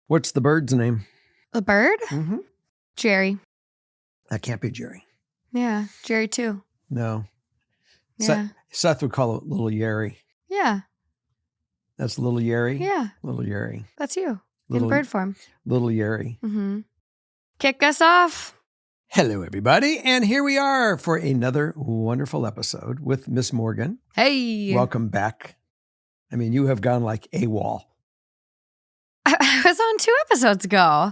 What's the bird's name? The bird? Mm-hmm. Jerry. That can't be Jerry. Yeah, Jerry too. No. Yeah. Seth would call it Little Yeri. Yeah. That's Little Yeri? Yeah. Little Yeri. That's you. Little, in bird form. Little Yeri. Mm-hmm. Kick us off. Hello, everybody. And here we are for another wonderful episode with Miss Morgan. Hey. Welcome back. I mean, you have gone like AWOL. I was on 2 episodes ago.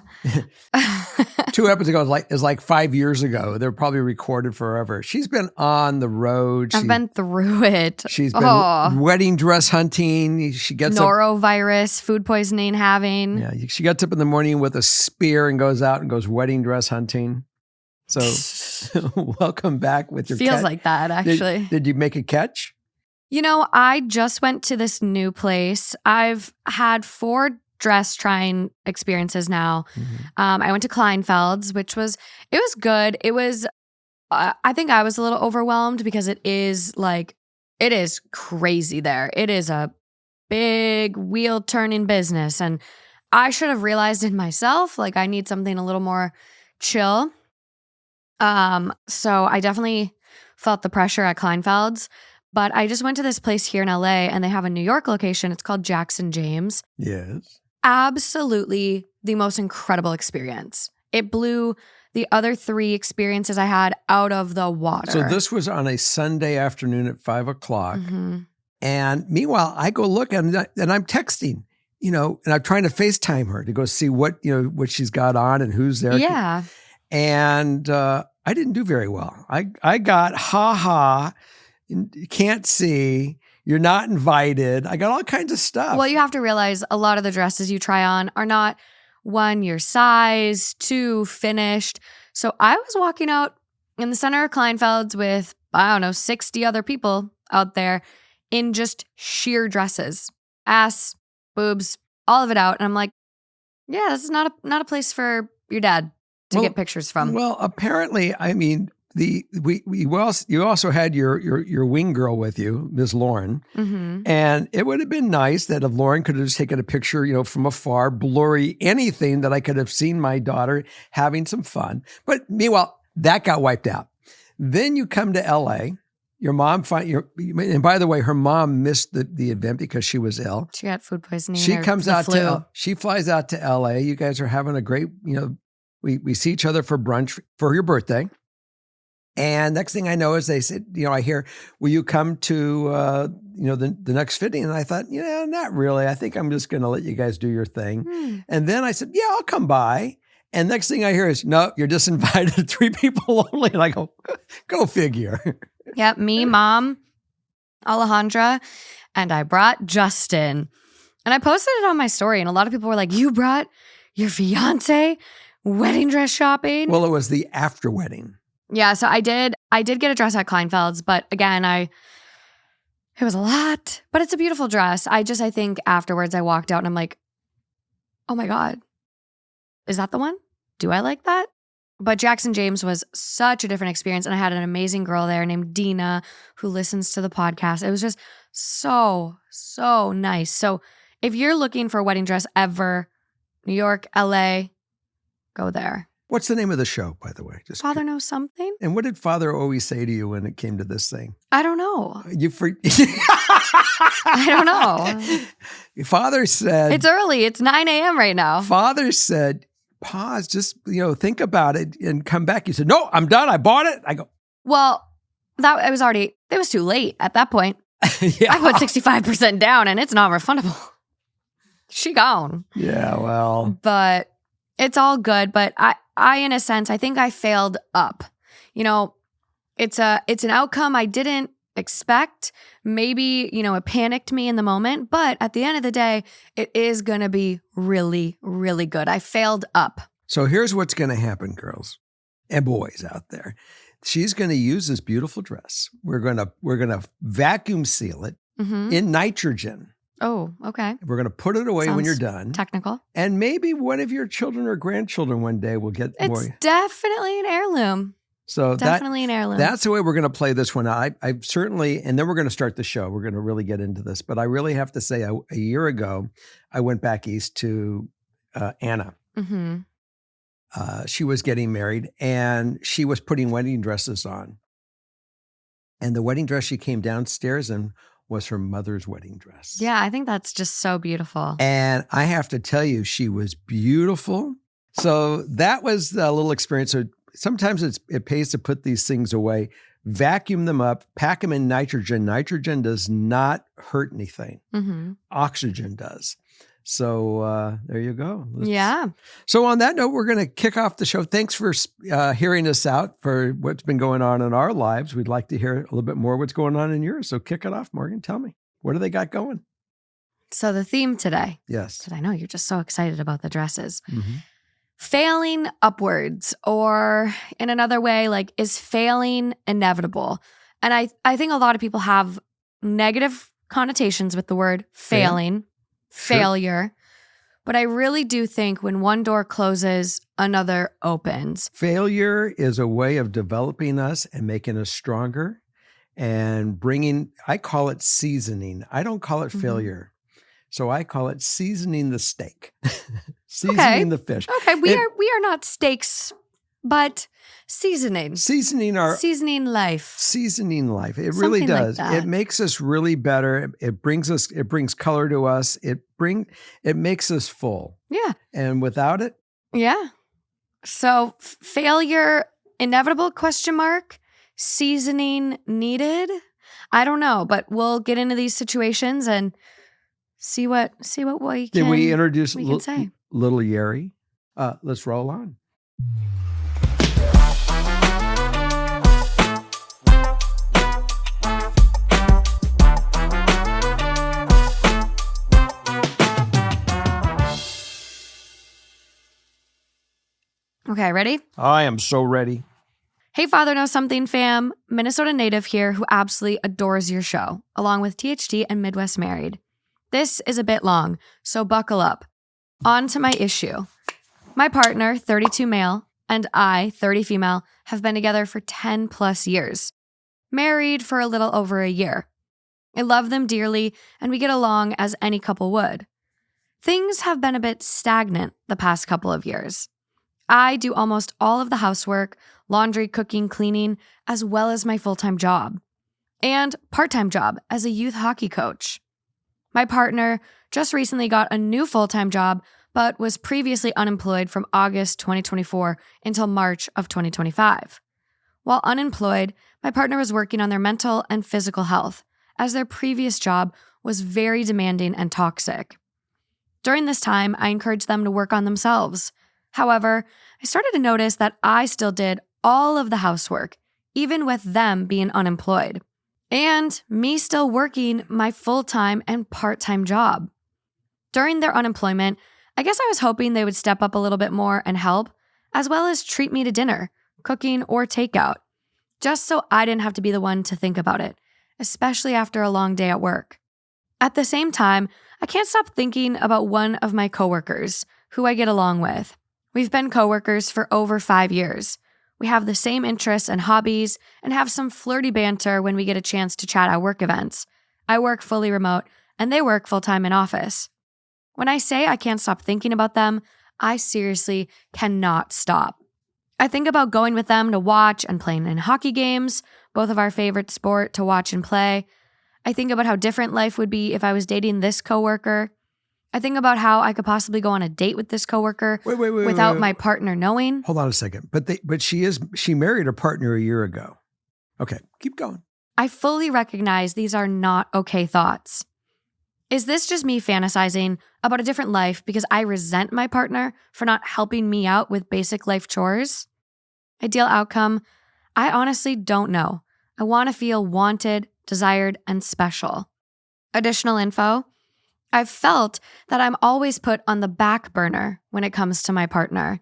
2 episodes ago is like 5 years ago. They're probably recorded forever. She's been on the road. I've been through it. She's been wedding dress hunting. She gets norovirus, food poisoning having. Yeah, she gets up in the morning with a spear and goes out and goes wedding dress hunting. So welcome back with your Feels catch. Like that, actually. Did you make a catch? You know, I just went to this new place. I've had 4 dress trying experiences now. Mm-hmm. I went to Kleinfeld's, it was good. It was, I think I was a little overwhelmed because it is crazy there. It is a big wheel turning business. And I should have realized it myself. Like I need something a little more chill. So I definitely felt the pressure at Kleinfeld's. But I just went to this place here in LA and they have a New York location. It's called Jackson James. Yes. Absolutely the most incredible experience. It blew the other 3 experiences I had out of the water. So this was on a Sunday afternoon at 5 o'clock. Mm-hmm. And meanwhile, I go look and I'm texting, and I'm trying to FaceTime her to go see what she's got on and who's there. Yeah. And I didn't do very well. I got you can't see, you're not invited. I got all kinds of stuff. Well, you have to realize a lot of the dresses you try on are not 1, your size, 2, finished. So I was walking out in the center of Kleinfeld's with, 60 other people out there in just sheer dresses, ass, boobs, all of it out. And I'm like, yeah, this is not a place for your dad to get pictures from. Well, apparently, I mean, you also had your wing girl with you, Ms. Lauren, mm-hmm. and it would have been nice that if Lauren could have just taken a picture, from afar, blurry, anything that I could have seen my daughter having some fun. But meanwhile, that got wiped out. Then you come to LA. Your mom and by the way, her mom missed the event because she was ill. She had food poisoning. She comes out she flies out to LA. You guys are having a great, we see each other for brunch for your birthday. And next thing I know is they said, I hear, will you come to, the next fitting? And I thought, not really. I think I'm just going to let you guys do your thing. And then I said, yeah, I'll come by. And next thing I hear is, no, you're just invited 3 people only. And I go figure. Yep. Me, Mom, Alejandra, and I brought Justin. And I posted it on my story. And a lot of people were like, you brought your fiance wedding dress shopping? Well, it was the after wedding. Yeah, so I did get a dress at Kleinfeld's, but again, it was a lot, but it's a beautiful dress. I think afterwards I walked out and I'm like, oh my God, is that the one? Do I like that? But Jackson James was such a different experience. And I had an amazing girl there named Dina who listens to the podcast. It was just so, so nice. So if you're looking for a wedding dress ever, New York, LA, go there. What's the name of the show, by the way? Father Knows Something. And what did Father always say to you when it came to this thing? I don't know. I don't know. Father said... It's early. It's 9 a.m. right now. Father said, pause, just, think about it and come back. You said, no, I'm done. I bought it. I go... Well, it was too late at that point. Yeah. I put 65% down and it's not refundable. She gone. Yeah, well... But it's all good. But I, in a sense, I think I failed up. It's an outcome I didn't expect. Maybe, it panicked me in the moment, but at the end of the day, it is going to be really, really good. I failed up. So here's what's going to happen, girls and boys out there. She's going to use this beautiful dress. We're going to vacuum seal it in nitrogen. Oh, okay. We're going to put it away when you're done. Technical. And maybe one of your children or grandchildren one day will get more. It's definitely an heirloom. So definitely an heirloom. That's the way we're going to play this one. I certainly, and then we're going to start the show. We're going to really get into this. But I really have to say, a year ago, I went back east to Anna. Mm-hmm. She was getting married and she was putting wedding dresses on. And the wedding dress she came downstairs in was her mother's wedding dress. Yeah, I think that's just so beautiful. And I have to tell you, she was beautiful. So that was a little experience. So sometimes it pays to put these things away, vacuum them up, pack them in nitrogen. Nitrogen does not hurt anything. Mm-hmm. Oxygen does. So there you go. Yeah. So on that note, we're going to kick off the show. Thanks for hearing us out for what's been going on in our lives. We'd like to hear a little bit more what's going on in yours. So kick it off, Morgan. Tell me, what do they got going? So the theme today, Yes. because I know you're just so excited about the dresses, Mm-hmm. failing upwards, or in another way, like, is failing inevitable? And I think a lot of people have negative connotations with the word failing. Sure. Failure. But I really do think when one door closes, another opens. Failure is a way of developing us and making us stronger and bringing, I call it seasoning. I don't call it failure. So I call it seasoning the steak, seasoning the fish. Okay, we are not steaks, but seasoning. Seasoning our Seasoning life. seasoning life. It really Something like does. that. It makes us really better. It brings color to us. It makes us full. Yeah. And without it, Yeah. So failure inevitable ? Seasoning needed? I don't know, but we'll get into these situations and see what we can. did we introduce we can say. little Yeri? Let's roll on. Okay, ready? I am so ready. Hey, Father Knows Something fam, Minnesota native here who absolutely adores your show, along with THD and Midwest Married. This is a bit long, so buckle up. On to my issue. My partner, 32 male, and I, 30 female, have been together for 10 plus years. Married for a little over a year. I love them dearly, and we get along as any couple would. Things have been a bit stagnant the past couple of years. I do almost all of the housework, laundry, cooking, cleaning, as well as my full-time job. And part-time job as a youth hockey coach. My partner just recently got a new full-time job, but was previously unemployed from August 2024 until March of 2025. While unemployed, my partner was working on their mental and physical health, as their previous job was very demanding and toxic. During this time, I encouraged them to work on themselves. However, I started to notice that I still did all of the housework, even with them being unemployed, and me still working my full-time and part-time job. During their unemployment, I guess I was hoping they would step up a little bit more and help, as well as treat me to dinner, cooking, or takeout, just so I didn't have to be the one to think about it, especially after a long day at work. At the same time, I can't stop thinking about one of my coworkers, who I get along with. We've been coworkers for over 5 years. We have the same interests and hobbies and have some flirty banter when we get a chance to chat at work events. I work fully remote and they work full-time in office. When I say I can't stop thinking about them, I seriously cannot stop. I think about going with them to watch and playing in hockey games, both of our favorite sport to watch and play. I think about how different life would be if I was dating this coworker. I think about how I could possibly go on a date with this coworker without my partner knowing. Hold on a second. But she married her partner a year ago. Okay, keep going. I fully recognize these are not okay thoughts. Is this just me fantasizing about a different life because I resent my partner for not helping me out with basic life chores? Ideal outcome? I honestly don't know. I want to feel wanted, desired, and special. Additional info? I've felt that I'm always put on the back burner when it comes to my partner.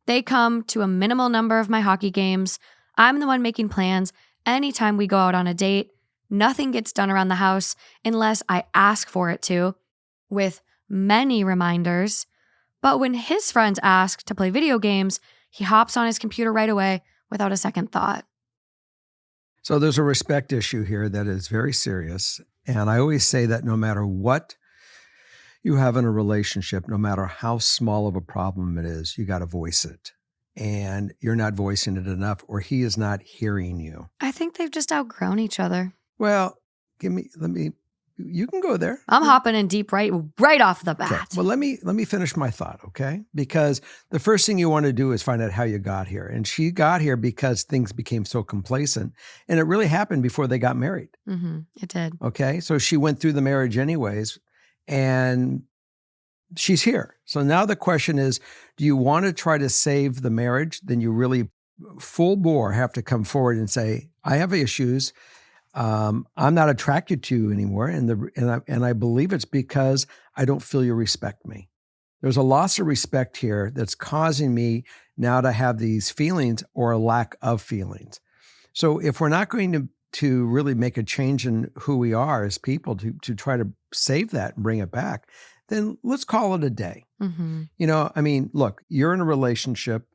They come to a minimal number of my hockey games. I'm the one making plans anytime we go out on a date. Nothing gets done around the house unless I ask for it to, with many reminders. But when his friends ask to play video games, he hops on his computer right away without a second thought. So there's a respect issue here that is very serious. And I always say that no matter what you have in a relationship, no matter how small of a problem it is, you got to voice it. And you're not voicing it enough, or he is not hearing you. I think they've just outgrown each other. Well, you can go there. I'm hopping in deep right off the bat. Okay. Well, let me finish my thought, okay? Because the first thing you want to do is find out how you got here. And she got here because things became so complacent. And it really happened before they got married. Mm-hmm. It did. Okay. So she went through the marriage anyways, and she's here. So now the question is, do you want to try to save the marriage? Then you really full bore have to come forward and say, I have issues. I'm not attracted to you anymore. And I believe it's because I don't feel you respect me. There's a loss of respect here that's causing me now to have these feelings or a lack of feelings. So if we're not going to really make a change in who we are as people to try to save that and bring it back, then let's call it a day. Mm-hmm. Look, you're in a relationship.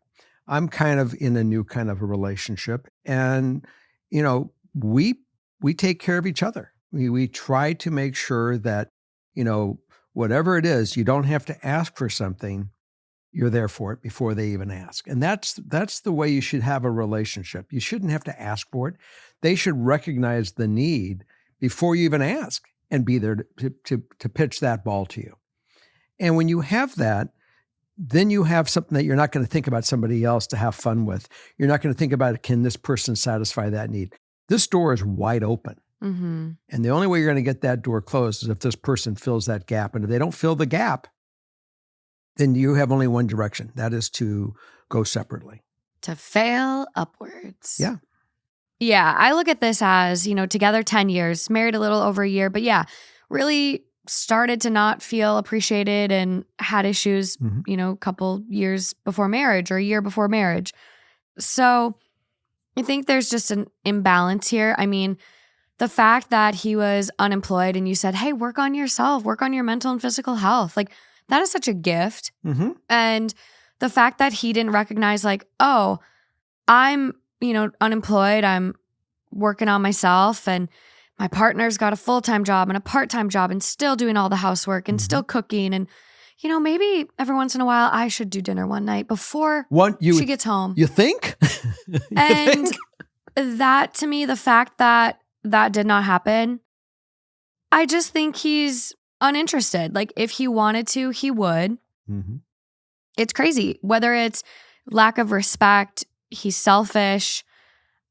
I'm kind of in a new kind of a relationship. And, we take care of each other. We try to make sure that, whatever it is, you don't have to ask for something. You're there for it before they even ask. And that's the way you should have a relationship. You shouldn't have to ask for it. They should recognize the need before you even ask and be there to pitch that ball to you. And when you have that, then you have something that you're not going to think about somebody else to have fun with. You're not going to think about, can this person satisfy that need? This door is wide open. Mm-hmm. And the only way you're going to get that door closed is if this person fills that gap. And if they don't fill the gap, then you have only one direction. That is to go separately. To fail upwards. Yeah. Yeah. I look at this as, together 10 years, married a little over a year, but yeah, really started to not feel appreciated and had issues, a couple years before marriage or a year before marriage. So I think there's just an imbalance here. I mean, the fact that he was unemployed and you said, hey, work on yourself, work on your mental and physical health. Like, that is such a gift. Mm-hmm. And the fact that he didn't recognize, like, oh, I'm, unemployed, I'm working on myself, and my partner's got a full-time job and a part-time job and still doing all the housework and still cooking. And, maybe every once in a while I should do dinner one night before she gets home. You think? That, to me, the fact that did not happen, I just think he's uninterested. Like, if he wanted to, he would. Mm-hmm. It's crazy. Whether it's lack of respect, he's selfish.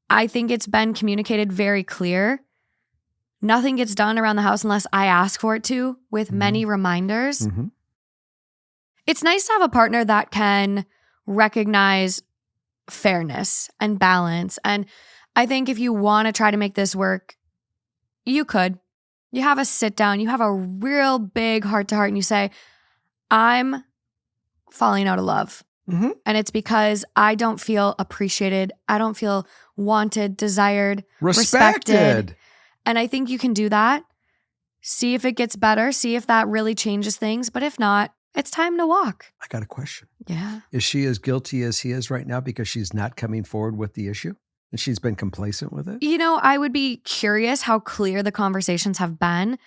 I think it's been communicated very clear. Nothing gets done around the house unless I ask for it to, with many reminders. Mm-hmm. It's nice to have a partner that can recognize fairness and balance. And I think if you want to try to make this work, you could. You have a sit down, you have a real big heart to heart, and you say, I'm falling out of love. Mm-hmm. And it's because I don't feel appreciated. I don't feel wanted, desired, respected. And I think you can do that. See if it gets better. See if that really changes things. But if not, it's time to walk. I got a question. Yeah. Is she as guilty as he is right now because she's not coming forward with the issue? And she's been complacent with it? I would be curious how clear the conversations have been.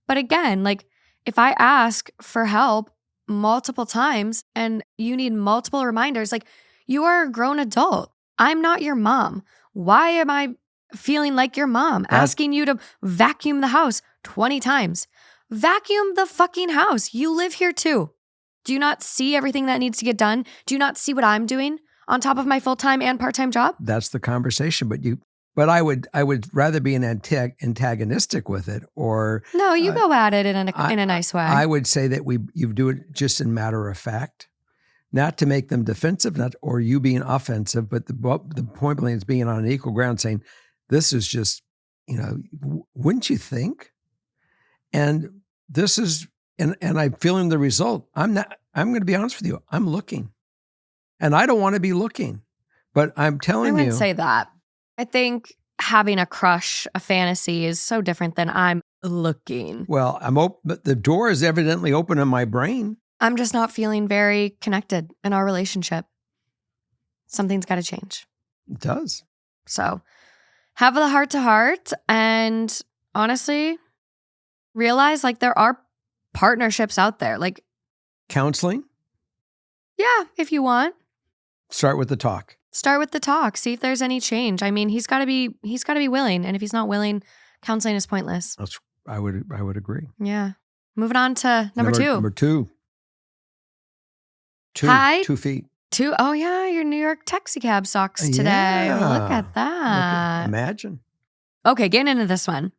But again, like, if I ask for help multiple times and you need multiple reminders, like, you are a grown adult. I'm not your mom. Why am I feeling like your mom, asking you to vacuum the house 20 times? Vacuum the fucking house. You live here too. Do you not see everything that needs to get done? Do you not see what I'm doing on top of my full-time and part-time job? That's the conversation. But I would rather be an antagonistic with it, or no, you go at it in a nice way. I would say that you do it just in matter of fact, not to make them defensive, or you being offensive, but the point blank is being on an equal ground, saying this is just, wouldn't you think? And this is, and I'm feeling the result. I'm going to be honest with you. I'm looking, and I don't want to be looking, but I'm telling you. I wouldn't say that. I think having a crush, a fantasy, is so different than I'm looking. Well, but the door is evidently open in my brain. I'm just not feeling very connected in our relationship. Something's got to change. It does. So have the heart to heart, and honestly, realize, like, there are partnerships out there. Like, Counseling, yeah, if you want, start with the talk. start with the talk. See if there's any change. I mean, he's got to be willing. And if he's not willing, counseling is pointless. I would agree. Yeah. Moving on to number two. Number two. Hi. 2 feet. Two. Oh yeah, your New York taxi cab socks today. Yeah. Look at that. Imagine. Okay, getting into this one.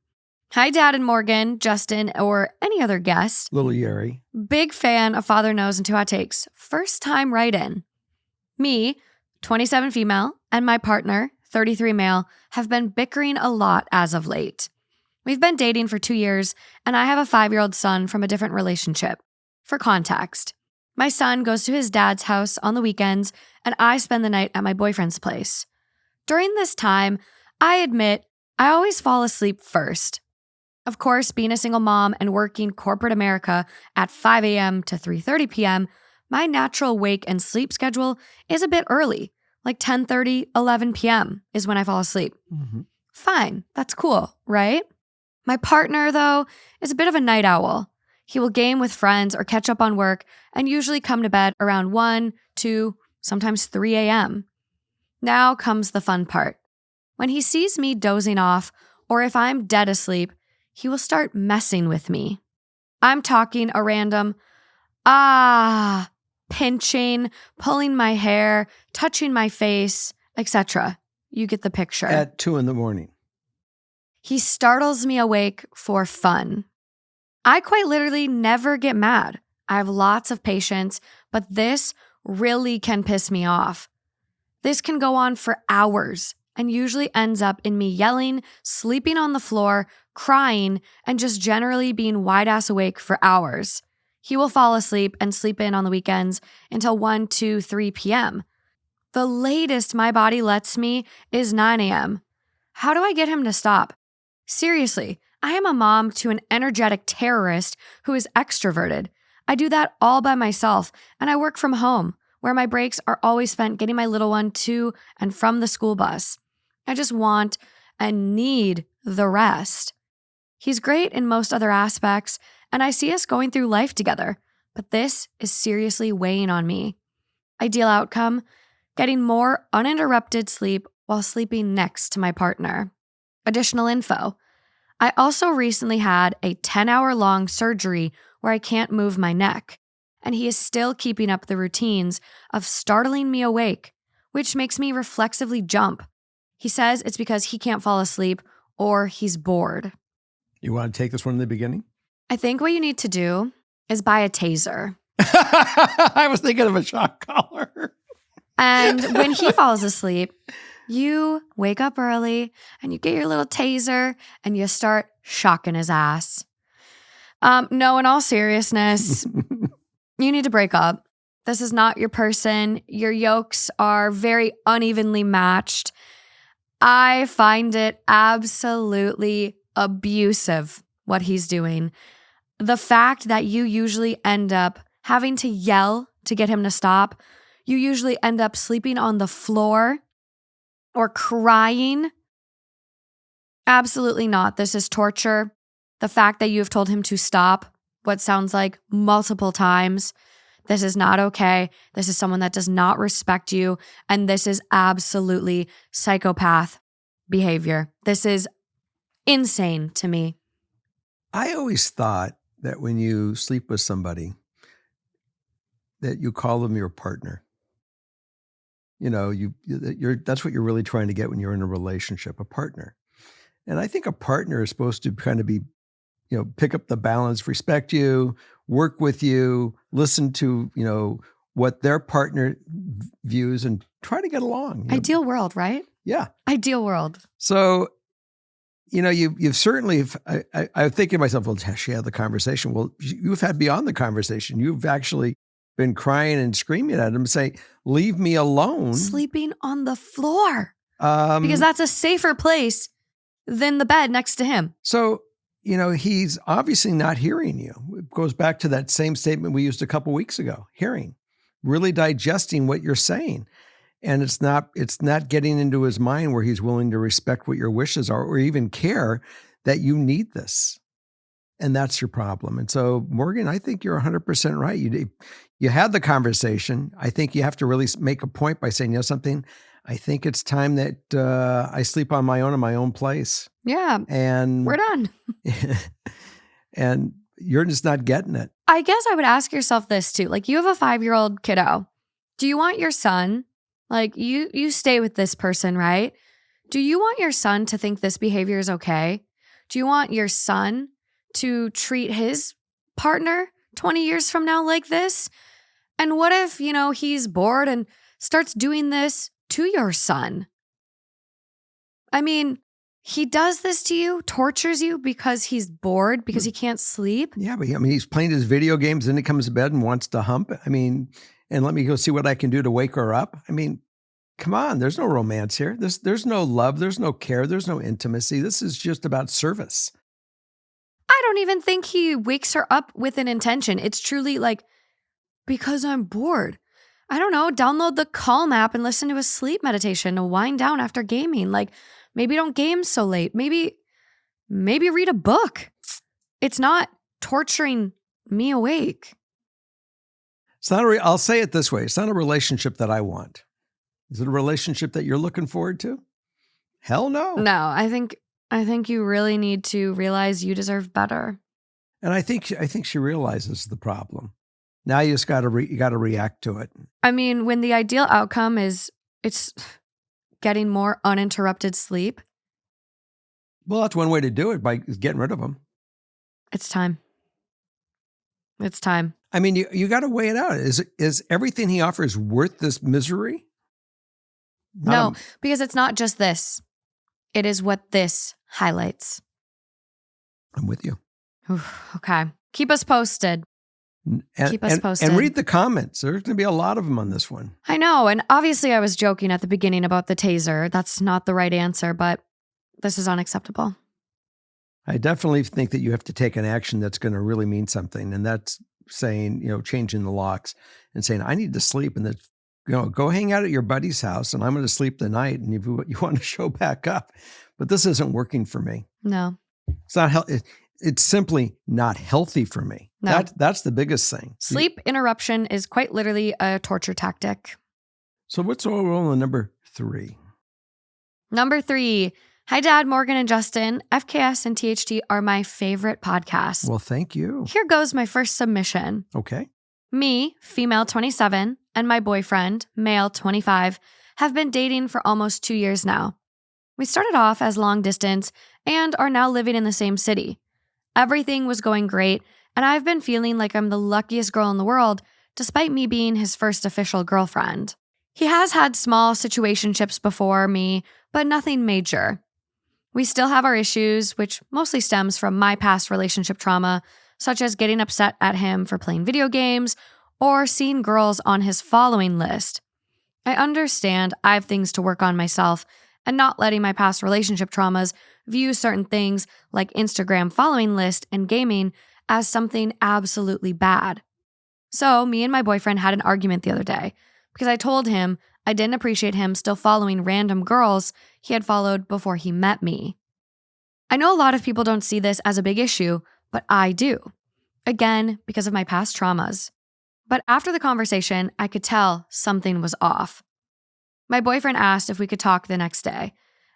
Hi, Dad and Morgan, Justin, or any other guest. Little Yeri. Big fan of Father Knows and Two Hot Takes. First time write-in. Me, 27 female, and my partner, 33 male, have been bickering a lot as of late. We've been dating for 2 years, and I have a 5-year-old son from a different relationship. For context, my son goes to his dad's house on the weekends, and I spend the night at my boyfriend's place. During this time, I admit I always fall asleep first. Of course, being a single mom and working corporate America at 5 a.m. to 3:30 p.m., my natural wake and sleep schedule is a bit early, like 10:30, 11 p.m. is when I fall asleep. Mm-hmm. Fine, that's cool, right? My partner, though, is a bit of a night owl. He will game with friends or catch up on work and usually come to bed around 1, 2, sometimes 3 a.m. Now comes the fun part. When he sees me dozing off, or if I'm dead asleep, he will start messing with me. I'm talking a random, pinching, pulling my hair, touching my face, etc. You get the picture. At 2 a.m. He startles me awake for fun. I quite literally never get mad. I have lots of patience, but this really can piss me off. This can go on for hours and usually ends up in me yelling, sleeping on the floor, crying, and just generally being wide-ass awake for hours. He will fall asleep and sleep in on the weekends until 1, 2, 3 p.m. The latest my body lets me is 9 a.m. How do I get him to stop? Seriously, I am a mom to an energetic terrorist who is extroverted. I do that all by myself, and I work from home, where my breaks are always spent getting my little one to and from the school bus. I just want and need the rest. He's great in most other aspects, and I see us going through life together, but this is seriously weighing on me. Ideal outcome, getting more uninterrupted sleep while sleeping next to my partner. Additional info. I also recently had a 10-hour-long surgery where I can't move my neck, and he is still keeping up the routines of startling me awake, which makes me reflexively jump. He says it's because he can't fall asleep or he's bored. You want to take this one in the beginning? I think what you need to do is buy a taser. I was thinking of a shock collar. And when he falls asleep, you wake up early and you get your little taser and you start shocking his ass. No, in all seriousness, you need to break up. This is not your person. Your yolks are very unevenly matched. I find it absolutely abusive what he's doing. The fact that you usually end up having to yell to get him to stop, you usually end up sleeping on the floor or crying. Absolutely not. This is torture. The fact that you have told him to stop, what sounds like multiple times, this is not okay. This is someone that does not respect you, and this is absolutely psychopath behavior. This is insane to me. I always thought that when you sleep with somebody, that you call them your partner. You know, that's what you're really trying to get when you're in a relationship, a partner. And I think a partner is supposed to kind of be, you know, pick up the balance, respect you, work with you, listen to, you know, what their partner views and try to get along. Ideal world, right? Yeah. Ideal world. So, you know, you've certainly, I think to myself, well, has she had the conversation? Well, you've had beyond the conversation. You've actually been crying and screaming at him, say, leave me alone. Sleeping on the floor. Because that's a safer place than the bed next to him. So, you know, he's obviously not hearing you. It goes back to that same statement we used a couple weeks ago, hearing, really digesting what you're saying. And it's not getting into his mind where he's willing to respect what your wishes are or even care that you need this. And that's your problem. And so, Morgan, I think you're 100% right. You had the conversation. I think you have to really make a point by saying, something, I think it's time that I sleep on my own in my own place. Yeah. And we're done. And you're just not getting it. I guess I would ask yourself this too. Like, you have a 5-year-old kiddo. Do you want your son, like you stay with this person, right? Do you want your son to think this behavior is okay? Do you want your son to treat his partner 20 years from now like this? And what if, he's bored and starts doing this to your son? I mean, he does this to you, tortures you because he's bored, because he can't sleep. Yeah, but he's playing his video games, then he comes to bed and wants to hump. And let me go see what I can do to wake her up. Come on, there's no romance here. There's no love, there's no care, there's no intimacy. This is just about service. I don't even think he wakes her up with an intention. It's truly like, because I'm bored. I don't know, download the Calm app and listen to a sleep meditation to wind down after gaming. Like, maybe don't game so late. Maybe read a book. It's not torturing me awake. It's not I'll say it this way. It's not a relationship that I want. Is it a relationship that you're looking forward to? Hell no. No, I think you really need to realize you deserve better. And I think she realizes the problem. Now you just got to react to it. When the ideal outcome is it's getting more uninterrupted sleep. Well, that's one way to do it, by getting rid of them. It's time. It's time. You got to weigh it out. Is everything he offers worth this misery? No, because it's not just this. It is what this highlights. I'm with you. Okay. Keep us posted. Keep us posted. And read the comments. There's going to be a lot of them on this one. I know. And obviously I was joking at the beginning about the taser. That's not the right answer, but this is unacceptable. I definitely think that you have to take an action that's going to really mean something. And that's saying, changing the locks and saying, I need to sleep. And then, go hang out at your buddy's house and I'm going to sleep the night. And if you want to show back up, but this isn't working for me. No. It's not healthy. It's simply not healthy for me. No. That's the biggest thing. Sleep interruption is quite literally a torture tactic. So what's all on number 3? Number 3. Hi, Dad, Morgan, and Justin. FKS and THT are my favorite podcasts. Well, thank you. Here goes my first submission. Okay. Me, female 27, and my boyfriend, male 25, have been dating for almost 2 years now. We started off as long distance and are now living in the same city. Everything was going great, and I've been feeling like I'm the luckiest girl in the world, despite me being his first official girlfriend. He has had small situationships before me, but nothing major. We still have our issues, which mostly stems from my past relationship trauma, such as getting upset at him for playing video games or seeing girls on his following list. I understand I have things to work on myself, and not letting my past relationship traumas view certain things like Instagram following list and gaming as something absolutely bad. So me and my boyfriend had an argument the other day because I told him I didn't appreciate him still following random girls he had followed before he met me. I know a lot of people don't see this as a big issue, but I do. Again, because of my past traumas. But after the conversation, I could tell something was off. My boyfriend asked if we could talk the next day,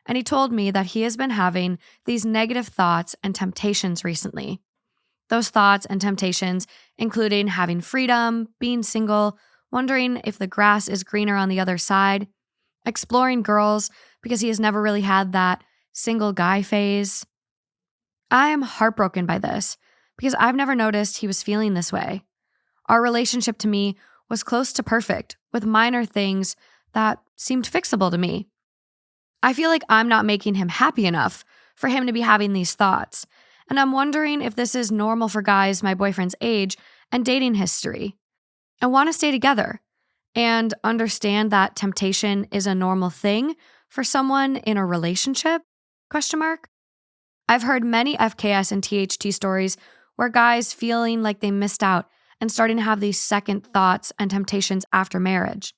and he told me that he has been having these negative thoughts and temptations recently. Those thoughts and temptations including having freedom, being single, wondering if the grass is greener on the other side, exploring girls because he has never really had that single guy phase. I am heartbroken by this because I've never noticed he was feeling this way. Our relationship to me was close to perfect with minor things that seemed fixable to me. I feel like I'm not making him happy enough for him to be having these thoughts, and I'm wondering if this is normal for guys my boyfriend's age and dating history. I want to stay together and understand that temptation is a normal thing for someone in a relationship? ? I've heard many FKS and THT stories where guys feeling like they missed out and starting to have these second thoughts and temptations after marriage.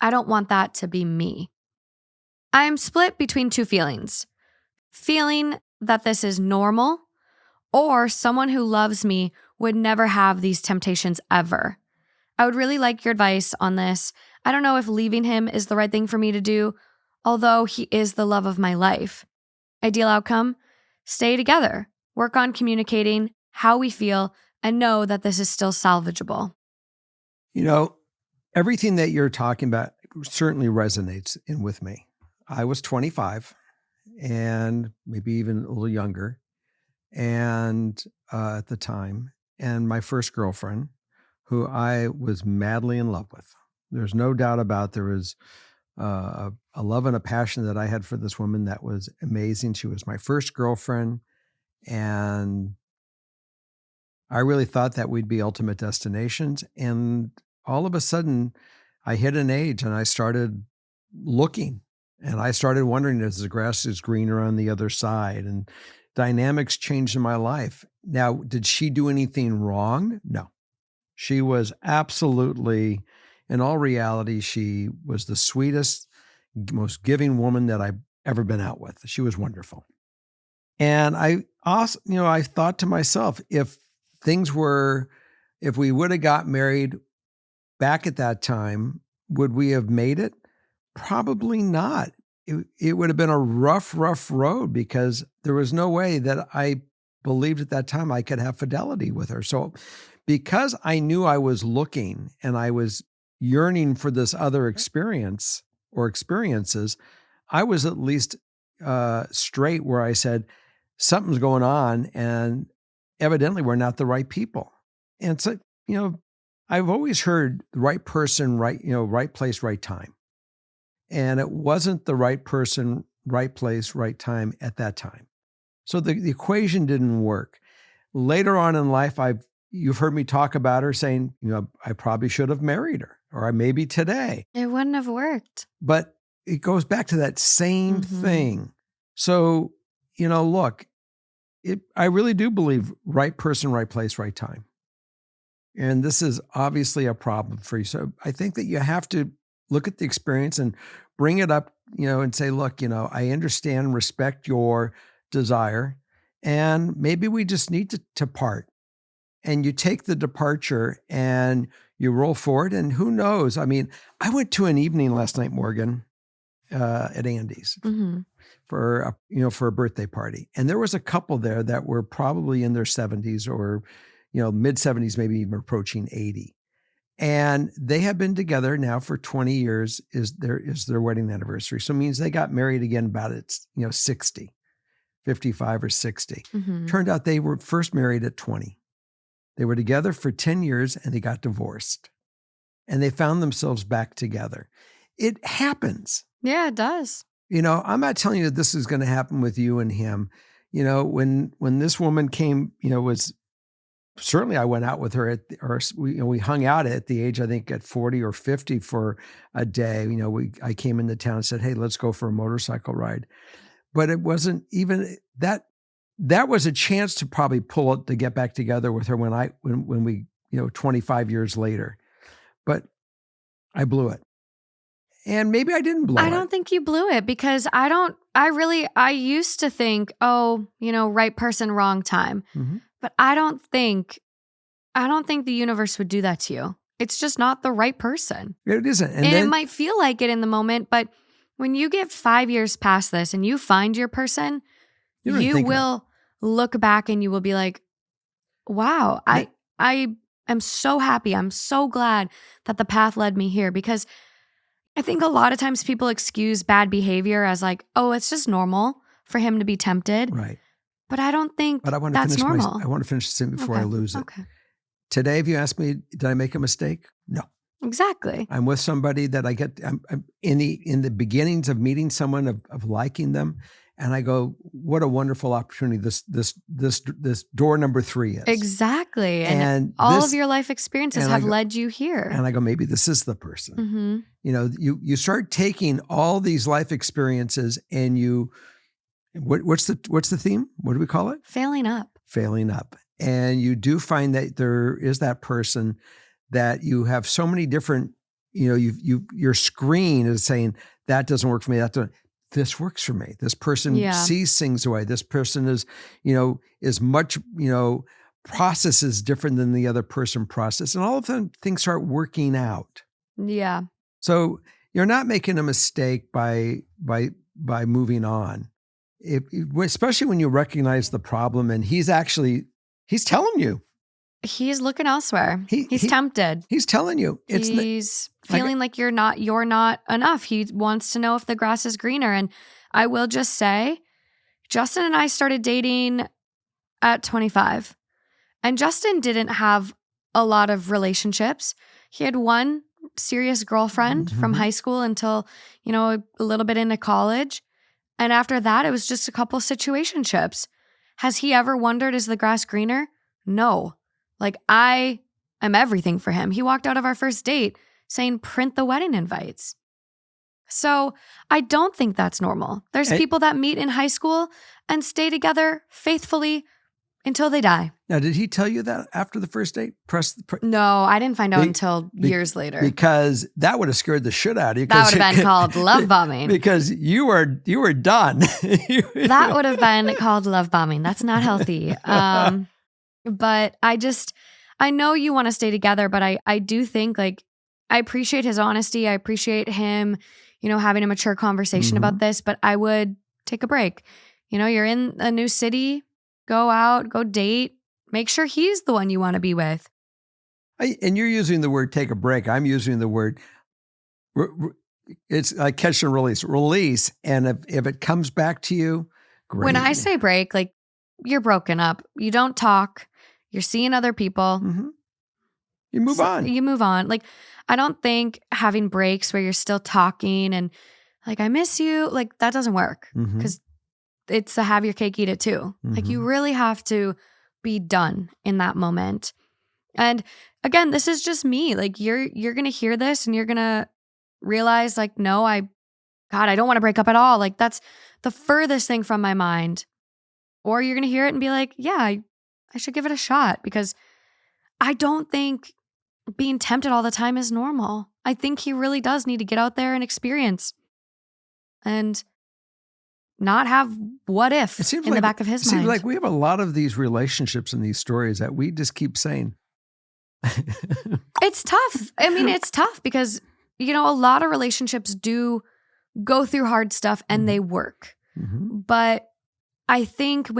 I don't want that to be me. I am split between two feelings. Feeling that this is normal or someone who loves me would never have these temptations ever. I would really like your advice on this. I don't know if leaving him is the right thing for me to do, although he is the love of my life. Ideal outcome? Stay together. Work on communicating how we feel and know that this is still salvageable. You know, everything that you're talking about certainly resonates with me. I was 25 and maybe even a little younger, and at the time, and my first girlfriend, who I was madly in love with. There's no doubt about there was a love and a passion that I had for this woman that was amazing. She was my first girlfriend, and I really thought that we'd be ultimate destinations. And all of a sudden, I hit an age and I started looking, and I started wondering if the grass is greener on the other side, and dynamics changed in my life. Now, did she do anything wrong? No. She was absolutely, in all reality, she was the sweetest, most giving woman that I've ever been out with. She was wonderful. And I also, I thought to myself, if we would have got married back at that time, would we have made it? Probably not. It would have been a rough road, because there was no way that I believed at that time I could have fidelity with her. So because I knew I was looking and I was yearning for this other experience or experiences, I was at least straight where I said, something's going on, and evidently we're not the right people. And so, I've always heard the right person, right place, right time. And it wasn't the right person, right place, right time at that time. So the equation didn't work. Later on in life, you've heard me talk about her saying, I probably should have married her, or maybe today. It wouldn't have worked. But it goes back to that same thing. So, look, I really do believe right person, right place, right time. And this is obviously a problem for you. So I think that you have to look at the experience and bring it up, and say, look, I understand and respect your desire, and maybe we just need to part. And you take the departure and you roll forward, and who knows? I mean, I went to an evening last night, Morgan, at Andy's for a birthday party. And there was a couple there that were probably in their 70s or, mid 70s, maybe even approaching 80. And they have been together now for 20 years is their wedding anniversary. So it means they got married again about 60, 55 or 60. Turned out they were first married at 20. They were together for 10 years and they got divorced. And they found themselves back together. It happens. Yeah, it does. I'm not telling you that this is going to happen with you and him. When this woman came, was certainly I went out with her we hung out at the age, I think at 40 or 50 for a day. I came into town and said, hey, let's go for a motorcycle ride. But it wasn't even that. That was a chance to probably pull it to get back together with her when we 25 years later. But I blew it. And maybe I didn't blow it. I don't think you blew it, because I used to think, right person, wrong time. But I don't think the universe would do that to you. It's just not the right person. It isn't. And it might feel like it in the moment, but when you get 5 years past this and you find your person, you will look back and you will be like, wow, I am so happy. I'm so glad that the path led me here, because I think a lot of times people excuse bad behavior as like, oh, it's just normal for him to be tempted. Right. But I don't think that's normal. I want to finish this before I lose it. Okay. Today, if you ask me, did I make a mistake? No. Exactly. I'm with somebody that I'm in the beginnings of meeting someone, of liking them. And I go, what a wonderful opportunity this door number 3 is. Exactly. And all of your life experiences have led you here. And I go, maybe this is the person. You start taking all these life experiences and what's the theme? What do we call it? Failing up. And you do find that there is that person that you have so many different, your screen is saying, that doesn't work for me. this works for me. This person Yeah. sees things away. This person is much, processes different than the other person process. And all of them things start working out. Yeah. So you're not making a mistake by moving on. Especially when you recognize the problem and he's telling you. He's looking elsewhere. He's tempted. He's telling you. He's feeling like you're not enough. He wants to know if the grass is greener. And I will just say, Justin and I started dating at 25. And Justin didn't have a lot of relationships. He had one serious girlfriend from high school until, a little bit into college. And after that, it was just a couple situationships. Has he ever wondered, is the grass greener? No. Like, I am everything for him. He walked out of our first date saying, print the wedding invites. So I don't think that's normal. There's people that meet in high school and stay together faithfully until they die. Now, did he tell you that after the first date? No, I didn't find out until years later. Because that would have scared the shit out of you. That would have been called love bombing. Because you were done. That would have been called love bombing. That's not healthy. But I know you want to stay together, but I do think, like, I appreciate his honesty. I appreciate him, having a mature conversation about this, but I would take a break. You're in a new city, go out, go date, make sure he's the one you want to be with. And you're using the word take a break. I'm using the word, it's like catch and release. And if it comes back to you, great. When I say break, like, you're broken up. You don't talk. You're seeing other people. You move on. You move on. Like, I don't think having breaks where you're still talking and like, I miss you, like, that doesn't work because it's a have your cake, eat it too. Like, you really have to be done in that moment. And again, this is just me. Like, you're going to hear this and you're going to realize, like, no, I don't want to break up at all. Like, that's the furthest thing from my mind. Or you're going to hear it and be like, yeah, I should give it a shot, because I don't think being tempted all the time is normal. I think he really does need to get out there and experience and not have what if in the back of his mind. It seems like we have a lot of these relationships and these stories that we just keep saying. It's tough. I mean, it's tough because, a lot of relationships do go through hard stuff and they work. But I think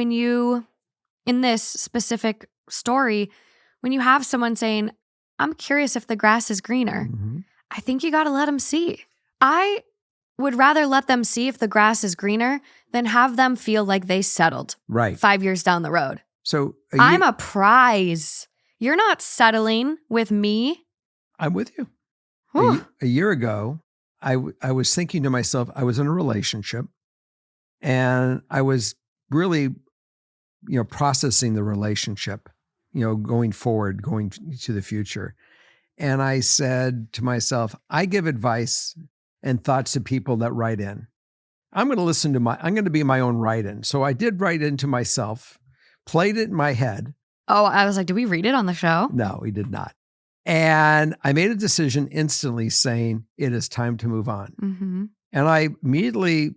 in this specific story, when you have someone saying, I'm curious if the grass is greener, I think you got to let them see. I would rather let them see if the grass is greener than have them feel like they settled 5 years down the road. So I'm a prize. You're not settling with me. I'm with you. A year ago, I was thinking to myself, I was in a relationship and I was really, processing the relationship, going forward, going to the future. And I said to myself, I give advice and thoughts to people that write in. I'm going to be my own write-in. So I did write into myself, played it in my head. Oh, I was like, did we read it on the show? No, we did not. And I made a decision instantly saying, it is time to move on. And I immediately,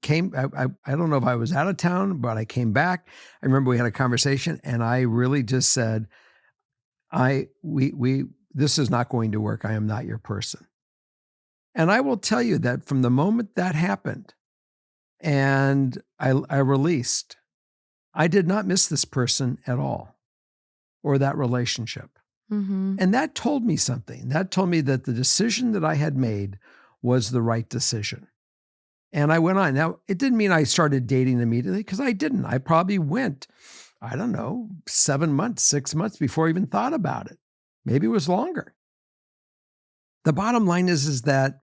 came, I don't know if I was out of town, but I came back. I remember we had a conversation and I really just said, this is not going to work. I am not your person. And I will tell you that from the moment that happened and I released, I did not miss this person at all or that relationship. And that told me something. That told me that the decision that I had made was the right decision. And I went on. Now, it didn't mean I started dating immediately, because I didn't. I probably went, 7 months, 6 months before I even thought about it. Maybe it was longer. The bottom line is that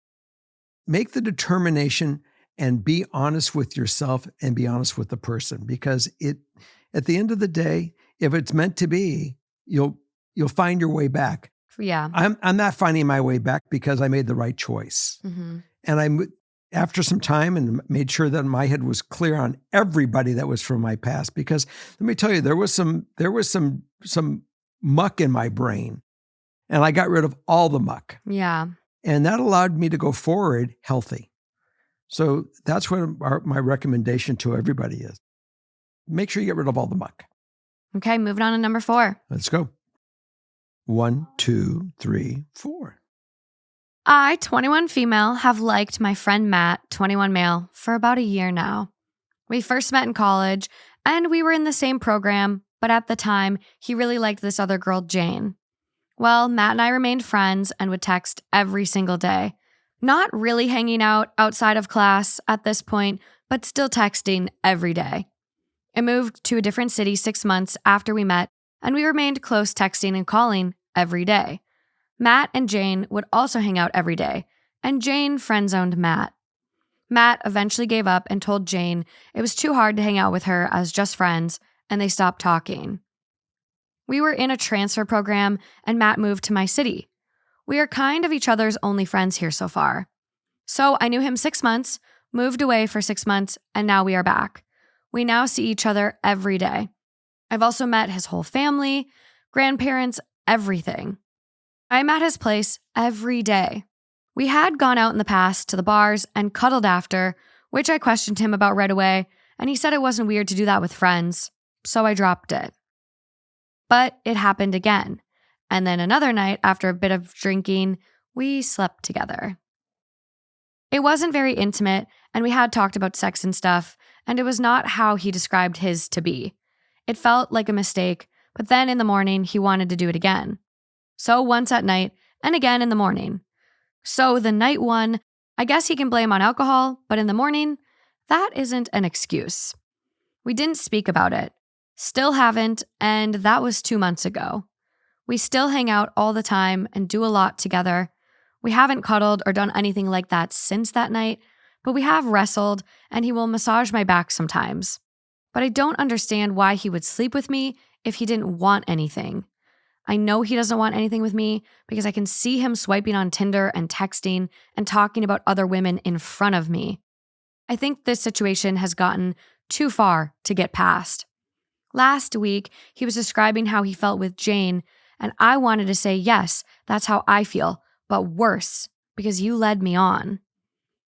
make the determination and be honest with yourself and be honest with the person, because at the end of the day, if it's meant to be, you'll find your way back. Yeah. I'm not finding my way back because I made the right choice. And after some time and made sure that my head was clear on everybody that was from my past, because let me tell you, there was some muck in my brain and I got rid of all the muck. Yeah. And that allowed me to go forward healthy. So that's what my recommendation to everybody is. Make sure you get rid of all the muck. Okay, moving on to number 4. Let's go. 1, 2, 3, 4. I, 21 female, have liked my friend Matt, 21 male, for about a year now. We first met in college, and we were in the same program, but at the time, he really liked this other girl, Jane. Well, Matt and I remained friends and would text every single day. Not really hanging out outside of class at this point, but still texting every day. I moved to a different city 6 months after we met, and we remained close texting and calling every day. Matt and Jane would also hang out every day, and Jane friend-zoned Matt. Matt eventually gave up and told Jane it was too hard to hang out with her as just friends, and they stopped talking. We were in a transfer program, and Matt moved to my city. We are kind of each other's only friends here so far. So I knew him 6 months, moved away for 6 months, and now we are back. We now see each other every day. I've also met his whole family, grandparents, everything. I'm at his place every day. We had gone out in the past to the bars and cuddled after, which I questioned him about right away, and he said it wasn't weird to do that with friends, so I dropped it. But it happened again, and then another night after a bit of drinking, we slept together. It wasn't very intimate, and we had talked about sex and stuff, and it was not how he described his to be. It felt like a mistake, but then in the morning, he wanted to do it again. So once at night, and again in the morning. So the night one, I guess he can blame on alcohol, but in the morning, that isn't an excuse. We didn't speak about it. Still haven't, and that was 2 months ago. We still hang out all the time and do a lot together. We haven't cuddled or done anything like that since that night, but we have wrestled, and he will massage my back sometimes. But I don't understand why he would sleep with me if he didn't want anything. I know he doesn't want anything with me because I can see him swiping on Tinder and texting and talking about other women in front of me. I think this situation has gotten too far to get past. Last week, he was describing how he felt with Jane, and I wanted to say, yes, that's how I feel, but worse, because you led me on.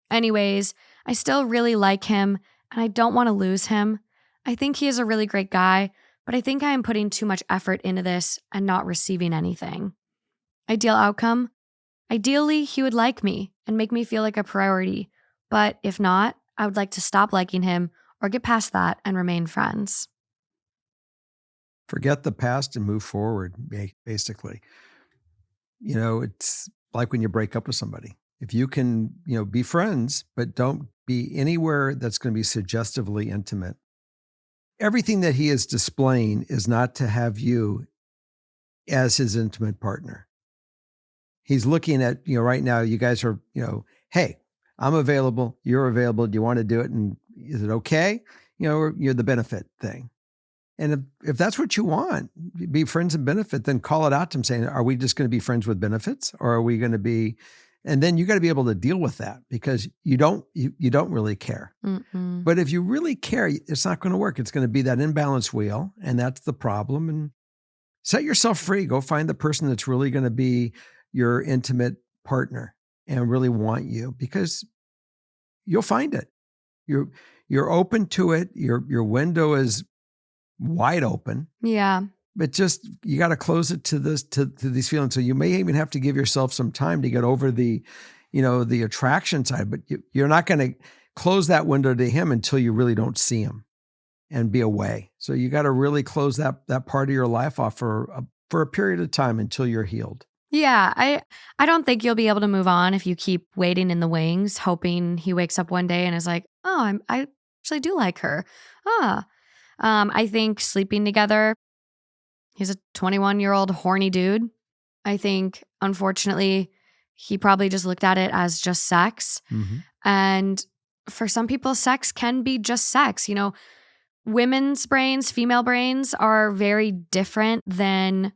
Anyways, I still really like him, and I don't want to lose him. I think he is a really great guy, but I think I am putting too much effort into this and not receiving anything. Ideal outcome? Ideally, he would like me and make me feel like a priority, but if not, I would like to stop liking him or get past that and remain friends. Forget the past and move forward, basically. It's like when you break up with somebody. If you can, be friends, but don't be anywhere that's going to be suggestively intimate. Everything that he is displaying is not to have you as his intimate partner. He's looking at, right now, you guys are, hey, I'm available. You're available. Do you want to do it? And is it okay? Or you're the benefit thing. And if that's what you want, be friends and benefit, then call it out to him saying, are we just going to be friends with benefits? Or are we going to be, and then you got to be able to deal with that because you don't really care. Mm-mm. But if you really care, it's not going to work. It's going to be that imbalanced wheel. And that's the problem. And set yourself free. Go find the person that's really going to be your intimate partner and really want you because you'll find it. You're open to it. Your window is wide open. Yeah. But just, you got to close it to these feelings. So you may even have to give yourself some time to get over the attraction side, but you're not going to close that window to him until you really don't see him and be away. So you got to really close that part of your life off for a period of time until you're healed. Yeah, I don't think you'll be able to move on if you keep waiting in the wings, hoping he wakes up one day and is like, oh, I actually do like her. I think sleeping together, he's a 21-year-old horny dude. I think, unfortunately, he probably just looked at it as just sex. Mm-hmm. And for some people, sex can be just sex. Women's brains, female brains are very different than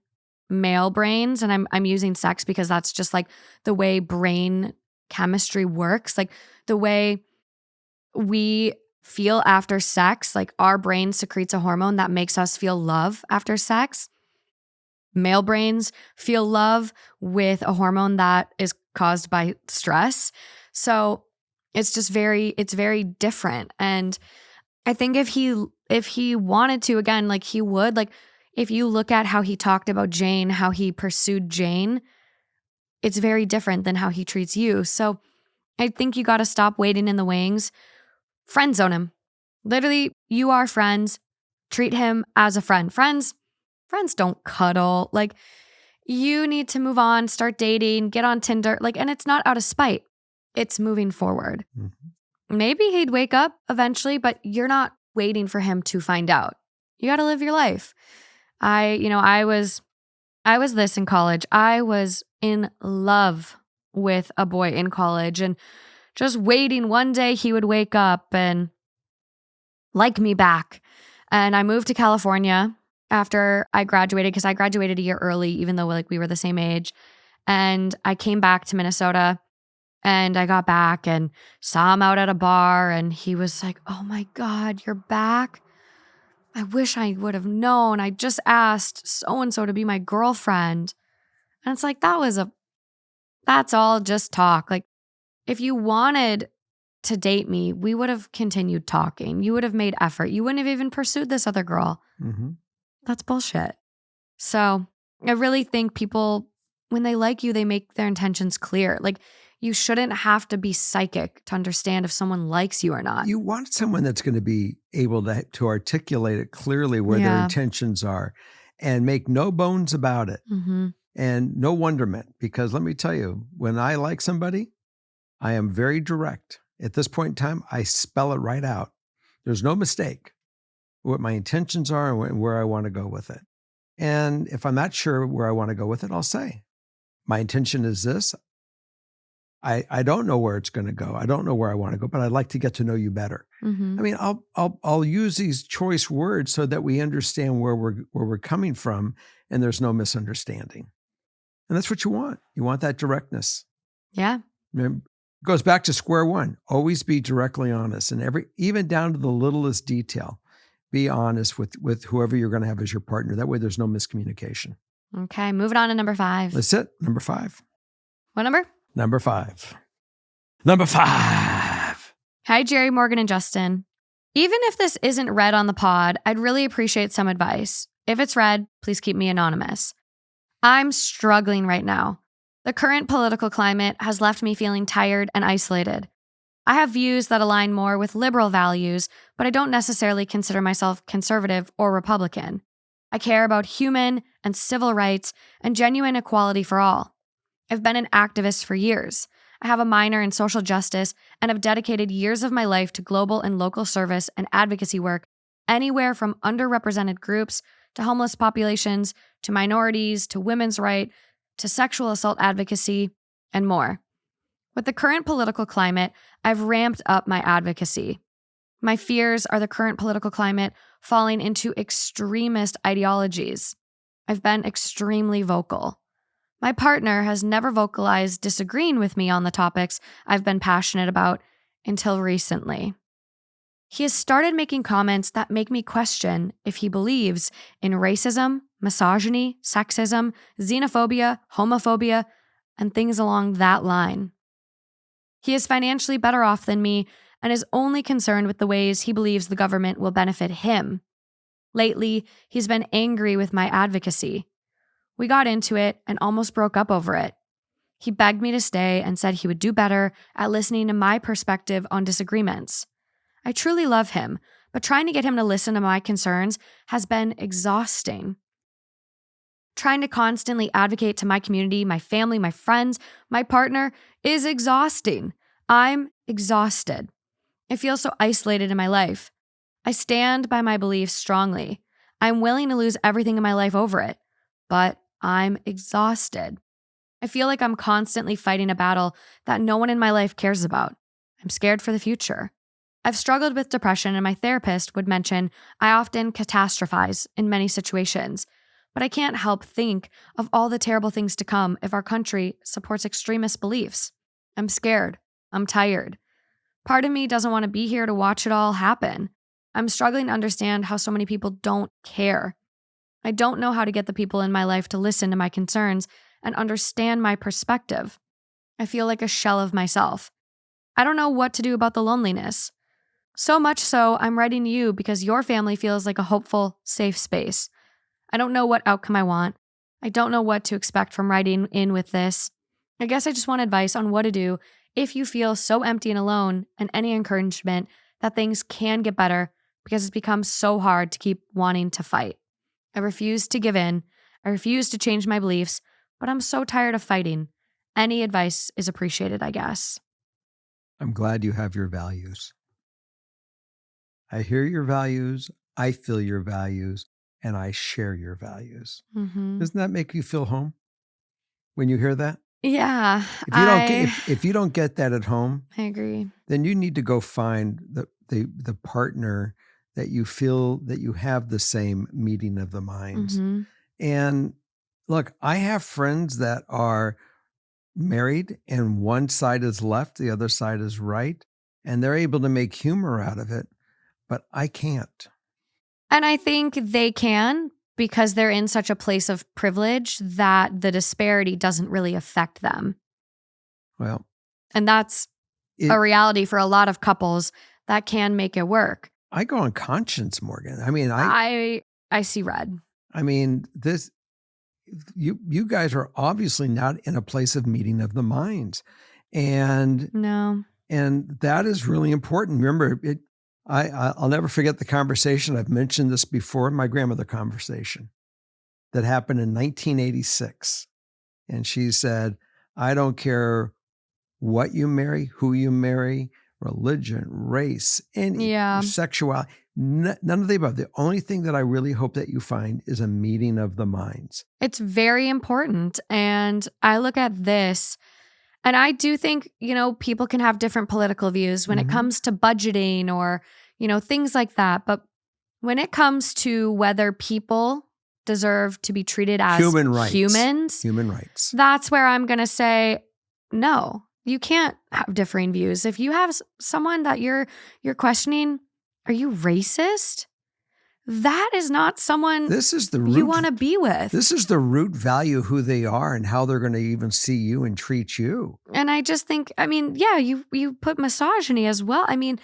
male brains. And I'm using sex because that's just like the way brain chemistry works. Like the way we feel after sex, like our brain secretes a hormone that makes us feel love after sex. Male brains feel love with a hormone that is caused by stress. So It's very different. And I think if he wanted to, again, like he would, like if you look at how he talked about Jane, how he pursued Jane, it's very different than how he treats you. So I think you got to stop waiting in the wings. Friend zone him. Literally, you are friends. Treat him as a friend. Friends don't cuddle. Like, you need to move on, start dating, get on Tinder. Like, and it's not out of spite. It's moving forward. Mm-hmm. Maybe he'd wake up eventually, but you're not waiting for him to find out. You got to live your life. I was this in college. I was in love with a boy in college and just waiting one day he would wake up and like me back. And I moved to California after I graduated, because I graduated a year early, even though like we were the same age. And I came back to Minnesota, and I got back and saw him out at a bar, and he was like, "Oh my God, you're back? I wish I would have known. I just asked so-and-so to be my girlfriend." And it's like, that's all just talk. Like, if you wanted to date me, we would have continued talking. You would have made effort. You wouldn't have even pursued this other girl. Mm-hmm. That's bullshit. So I really think people, when they like you, they make their intentions clear. Like, you shouldn't have to be psychic to understand if someone likes you or not. You want someone that's going to be able to articulate it clearly where their intentions are and make no bones about it. Mm-hmm. And no wonderment, because let me tell you, when I like somebody, I am very direct. At this point in time, I spell it right out. There's no mistake what my intentions are and where I want to go with it. And if I'm not sure where I want to go with it, I'll say, my intention is this. I don't know where it's going to go. I don't know where I want to go, but I'd like to get to know you better. Mm-hmm. I mean, I'll use these choice words so that we understand where we're coming from, and there's no misunderstanding. And that's what you want. You want that directness. Yeah. It goes back to square one. Always be directly honest, and even down to the littlest detail. Be honest with whoever you're going to have as your partner. That way, there's no miscommunication. Okay, moving on to number 5. That's it. Number 5. What number? Number 5. Number 5. Hi, Jerry, Morgan, and Justin. Even if this isn't read on the pod, I'd really appreciate some advice. If it's read, please keep me anonymous. I'm struggling right now. The current political climate has left me feeling tired and isolated. I have views that align more with liberal values, but I don't necessarily consider myself conservative or Republican. I care about human and civil rights and genuine equality for all. I've been an activist for years. I have a minor in social justice and have dedicated years of my life to global and local service and advocacy work, anywhere from underrepresented groups to homeless populations, to minorities, to women's rights, to sexual assault advocacy, and more. With the current political climate, I've ramped up my advocacy. My fears are the current political climate falling into extremist ideologies. I've been extremely vocal. My partner has never vocalized disagreeing with me on the topics I've been passionate about until recently. He has started making comments that make me question if he believes in racism, misogyny, sexism, xenophobia, homophobia, and things along that line. He is financially better off than me and is only concerned with the ways he believes the government will benefit him. Lately, he's been angry with my advocacy. We got into it and almost broke up over it. He begged me to stay and said he would do better at listening to my perspective on disagreements. I truly love him, but trying to get him to listen to my concerns has been exhausting. Trying to constantly advocate to my community, my family, my friends, my partner is exhausting. I'm exhausted. I feel so isolated in my life. I stand by my beliefs strongly. I'm willing to lose everything in my life over it, but I'm exhausted. I feel like I'm constantly fighting a battle that no one in my life cares about. I'm scared for the future. I've struggled with depression, and my therapist would mention I often catastrophize in many situations, but I can't help think of all the terrible things to come if our country supports extremist beliefs. I'm scared. I'm tired. Part of me doesn't want to be here to watch it all happen. I'm struggling to understand how so many people don't care. I don't know how to get the people in my life to listen to my concerns and understand my perspective. I feel like a shell of myself. I don't know what to do about the loneliness. So much so, I'm writing to you because your family feels like a hopeful, safe space. I don't know what outcome I want. I don't know what to expect from writing in with this. I guess I just want advice on what to do if you feel so empty and alone, and any encouragement that things can get better because it's become so hard to keep wanting to fight. I refuse to give in. I refuse to change my beliefs, but I'm so tired of fighting. Any advice is appreciated, I guess. I'm glad you have your values. I hear your values, I feel your values, and I share your values. Mm-hmm. Doesn't that make you feel home when you hear that? Yeah, If you don't get that at home, I agree. then you need to go find the partner that you feel that you have the same meeting of the minds. Mm-hmm. And look, I have friends that are married and one side is left, the other side is right, and they're able to make humor out of it, but I can't. And I think they can because they're in such a place of privilege that the disparity doesn't really affect them. Well, And that's a reality for a lot of couples that can make it work. I go on conscience, Morgan. I mean, I see red. I mean, this you guys are obviously not in a place of meeting of the minds. And No. and that is really important. Remember, I'll never forget the conversation. I've mentioned this before, my grandmother conversation that happened in 1986. And she said, I don't care what you marry, who you marry, religion, race, any sexuality, none of the above. The only thing that I really hope that you find is a meeting of the minds. It's very important. And I look at this and I do think, people can have different political views when it comes to budgeting or, things like that. But when it comes to whether people deserve to be treated as human rights, that's where I'm going to say, no, you can't have differing views. If you have someone that you're questioning, are you racist? That is not someone you want to be with. This is the root value of who they are and how they're going to even see you and treat you. And I just think, you put misogyny as well. I mean,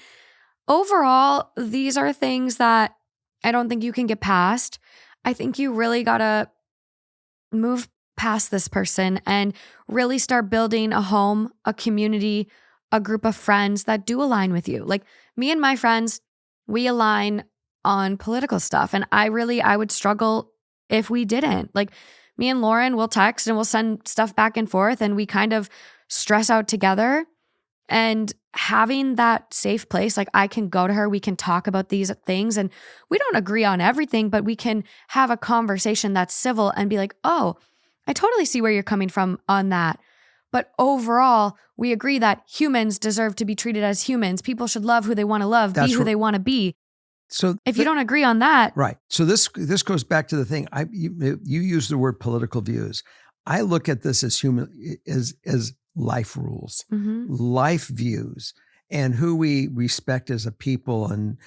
overall, these are things that I don't think you can get past. I think you really got to move past this person and really start building a home, a community, a group of friends that do align with you. Like me and my friends, we align on political stuff. And I would struggle if we didn't. Like me and Lauren will text and we'll send stuff back and forth and we kind of stress out together. And having that safe place, like I can go to her, we can talk about these things and we don't agree on everything, but we can have a conversation that's civil and be like, oh, I totally see where you're coming from on that. But overall, we agree that humans deserve to be treated as humans. People should love who they want to love, be who they want to be. So if you don't agree on that. Right. So this goes back to the thing. You use the word political views. I look at this as as life rules, life views, and who we respect as a people and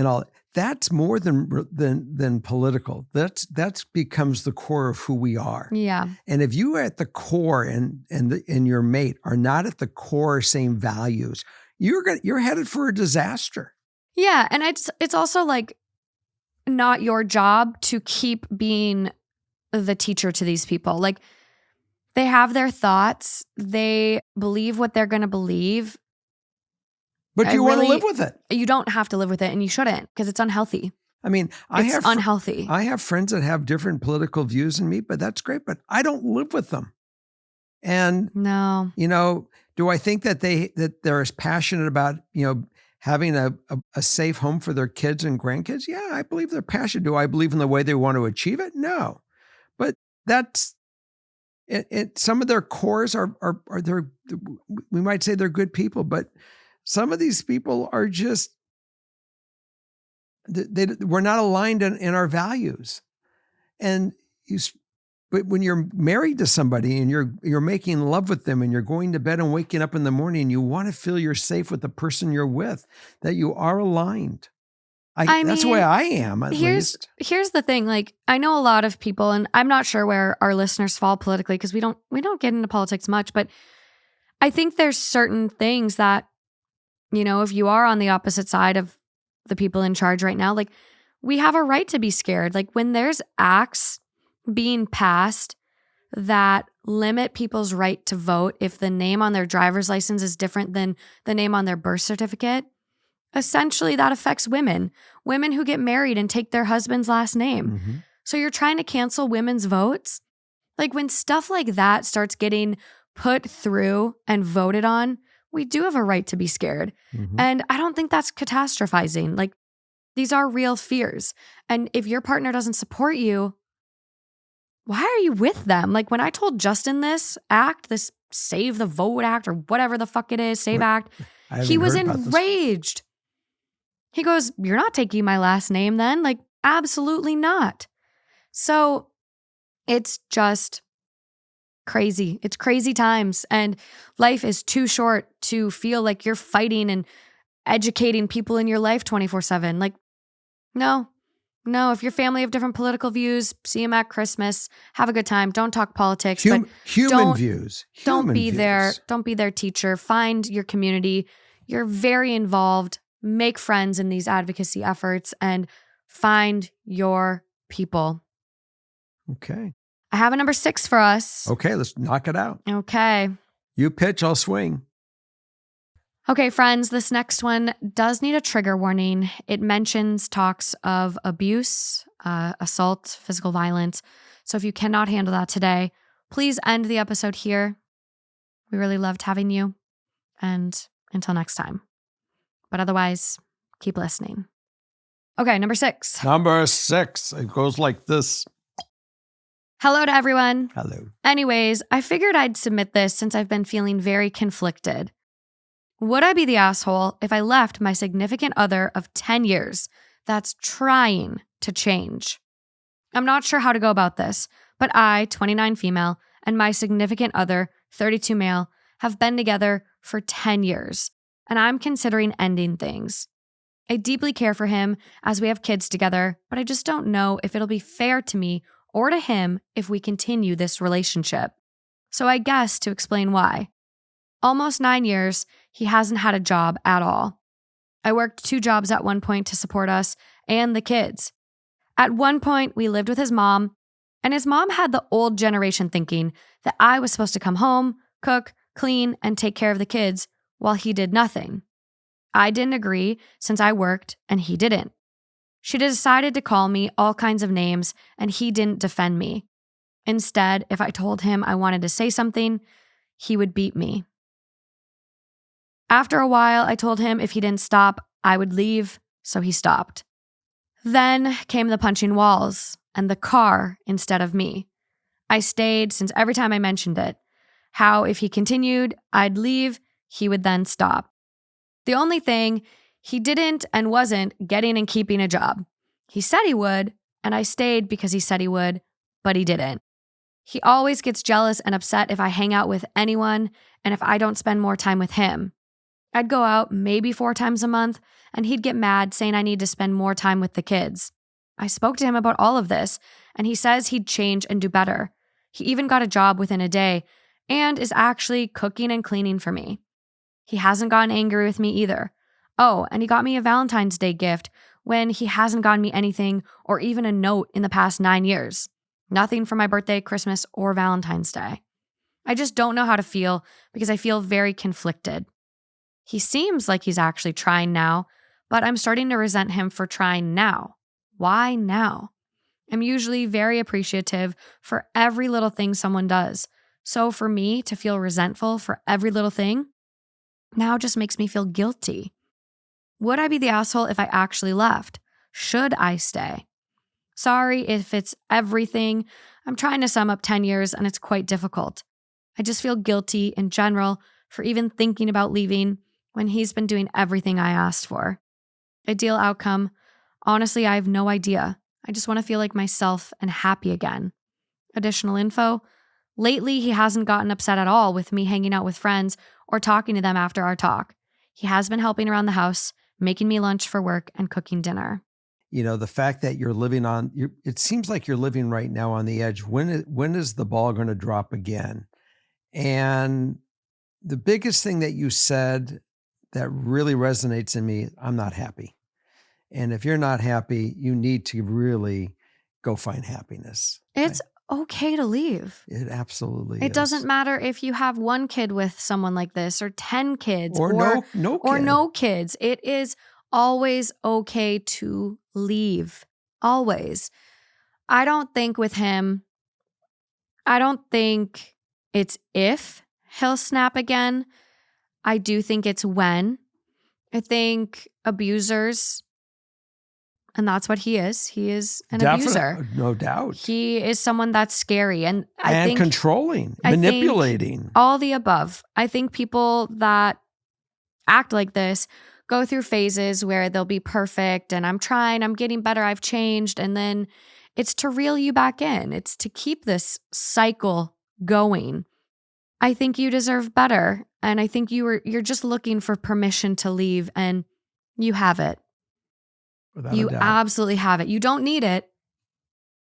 all. That's more than political. That's becomes the core of who we are. Yeah. And if you are at the core and your mate are not at the core same values, you're headed for a disaster. Yeah, and it's also like not your job to keep being the teacher to these people. Like they have their thoughts, they believe what they're going to believe. But you want to live with it. You don't have to live with it and you shouldn't because it's unhealthy. I mean, it's unhealthy. I have friends that have different political views than me, but that's great, but I don't live with them. And no. Do I think that they're as passionate about, having a safe home for their kids and grandkids? Yeah, I believe they're passionate. Do I believe in the way they want to achieve it? No. But that's it. Some of their cores are we might say they're good people, but some of these people are just, we're not aligned in our values. And but when you're married to somebody and you're making love with them and you're going to bed and waking up in the morning and you want to feel you're safe with the person you're with, that you are aligned. That's the way I am, at least. Here's the thing. Like, I know a lot of people, and I'm not sure where our listeners fall politically because we don't get into politics much, but I think there's certain things that You know, if you are on the opposite side of the people in charge right now, like, we have a right to be scared. Like, when there's acts being passed that limit people's right to vote if the name on their driver's license is different than the name on their birth certificate, essentially that affects women who get married and take their husband's last name. Mm-hmm. So you're trying to cancel women's votes? Like, when stuff like that starts getting put through and voted on, we do have a right to be scared. Mm-hmm. And I don't think that's catastrophizing. Like, these are real fears. And if your partner doesn't support you, why are you with them? Like, when I told Justin this Save the Vote Act or whatever the fuck it is, Save Act, he was enraged. He goes, "You're not taking my last name then?" Like, absolutely not. So it's just crazy. It's crazy times. And life is too short to feel like you're fighting and educating people in your life 24/7. Like, no. If your family have different political views, see them at Christmas. Have a good time. Don't talk politics. Human views. Don't be their teacher. Find your community. You're very involved. Make friends in these advocacy efforts and find your people. Okay. I have a number 6 for us. Okay, let's knock it out. Okay. You pitch, I'll swing. Okay, friends, this next one does need a trigger warning. It mentions talks of abuse, assault, physical violence. So if you cannot handle that today, please end the episode here. We really loved having you. And until next time. But otherwise, keep listening. Okay, number 6. Number 6. It goes like this. Hello to everyone. Hello. Anyways, I figured I'd submit this since I've been feeling very conflicted. Would I be the asshole if I left my significant other of 10 years that's trying to change? I'm not sure how to go about this, but I, 29 female, and my significant other, 32 male, have been together for 10 years, and I'm considering ending things. I deeply care for him as we have kids together, but I just don't know if it'll be fair to me or to him if we continue this relationship. So I guess to explain why. Almost 9 years, he hasn't had a job at all. I worked 2 jobs at one point to support us and the kids. At one point, we lived with his mom, and his mom had the old generation thinking that I was supposed to come home, cook, clean, and take care of the kids while he did nothing. I didn't agree since I worked and he didn't. She decided to call me all kinds of names, and he didn't defend me. Instead, if I told him I wanted to say something, he would beat me. After a while, I told him if he didn't stop, I would leave, so he stopped. Then came the punching walls and the car instead of me. I stayed since every time I mentioned it, how if he continued, I'd leave, he would then stop. The only thing, he didn't and wasn't getting and keeping a job. He said he would, and I stayed because he said he would, but he didn't. He always gets jealous and upset if I hang out with anyone and if I don't spend more time with him. I'd go out maybe 4 times a month, and he'd get mad saying I need to spend more time with the kids. I spoke to him about all of this, and he says he'd change and do better. He even got a job within a day and is actually cooking and cleaning for me. He hasn't gotten angry with me either. Oh, and he got me a Valentine's Day gift when he hasn't gotten me anything or even a note in the past 9 years. Nothing for my birthday, Christmas, or Valentine's Day. I just don't know how to feel because I feel very conflicted. He seems like he's actually trying now, but I'm starting to resent him for trying now. Why now? I'm usually very appreciative for every little thing someone does. So for me to feel resentful for every little thing now just makes me feel guilty. Would I be the asshole if I actually left? Should I stay? Sorry if it's everything. I'm trying to sum up 10 years and it's quite difficult. I just feel guilty in general for even thinking about leaving when he's been doing everything I asked for. Ideal outcome? Honestly, I have no idea. I just want to feel like myself and happy again. Additional info? Lately, he hasn't gotten upset at all with me hanging out with friends or talking to them after our talk. He has been helping around the house, making me lunch for work and cooking dinner. You know, the fact that you're living on, it seems like you're living right now on the edge. When is the ball going to drop again? And the biggest thing that you said that really resonates in me. I'm not happy. And if you're not happy, you need to really go find happiness. It's okay to leave. It absolutely It is. doesn't matter if you have one kid with someone like this or 10 kids Or no or kid. no kids. It is always okay to leave. Always. I don't think with him, I don't think it's if he'll snap again. I do think it's when. I think abusers, and that's what he is. He is an abuser. No doubt. He is someone that's scary. And I think controlling, I think manipulating. all the above. I think people that act like this go through phases where they'll be perfect and I'm trying, I'm getting better, I've changed. And then it's to reel you back in. It's to keep this cycle going. I think you deserve better. And I think you're just looking for permission to leave, and you have it. Without You a doubt. absolutely have it. You don't need it,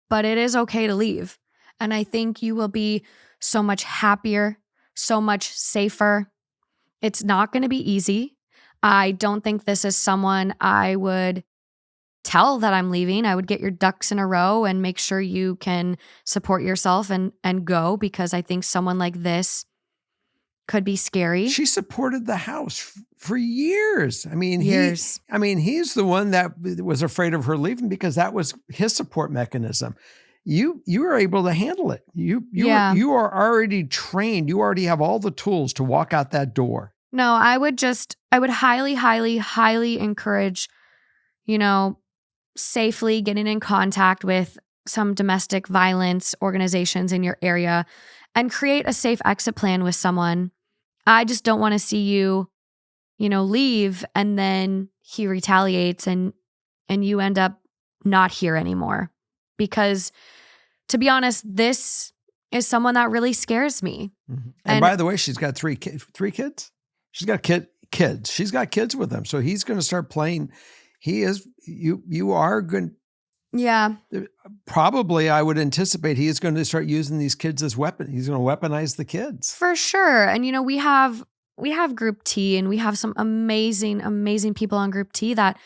but it is okay to leave. And I think you will be so much happier, so much safer. It's not going to be easy. I don't think this is someone I would tell that I'm leaving. I would get your ducks in a row and make sure you can support yourself and go, because I think someone like this could be scary. She supported the house for years. I mean, Years. he's the one that was afraid of her leaving because that was his support mechanism. You were able to handle it. You are already trained. You already have all the tools to walk out that door. No, I would highly, highly, highly encourage, safely getting in contact with some domestic violence organizations in your area and create a safe exit plan with someone. I just don't want to see you, leave and then he retaliates and you end up not here anymore. Because to be honest, this is someone that really scares me. Mm-hmm. And by the way, she's got three kids. She's got kids. She's got kids with them. So he's going to start playing. You are going. Yeah. Probably, I would anticipate he is going to start using these kids as weapons. He's going to weaponize the kids. For sure. And, we have Group T, and we have some amazing, amazing people on Group T that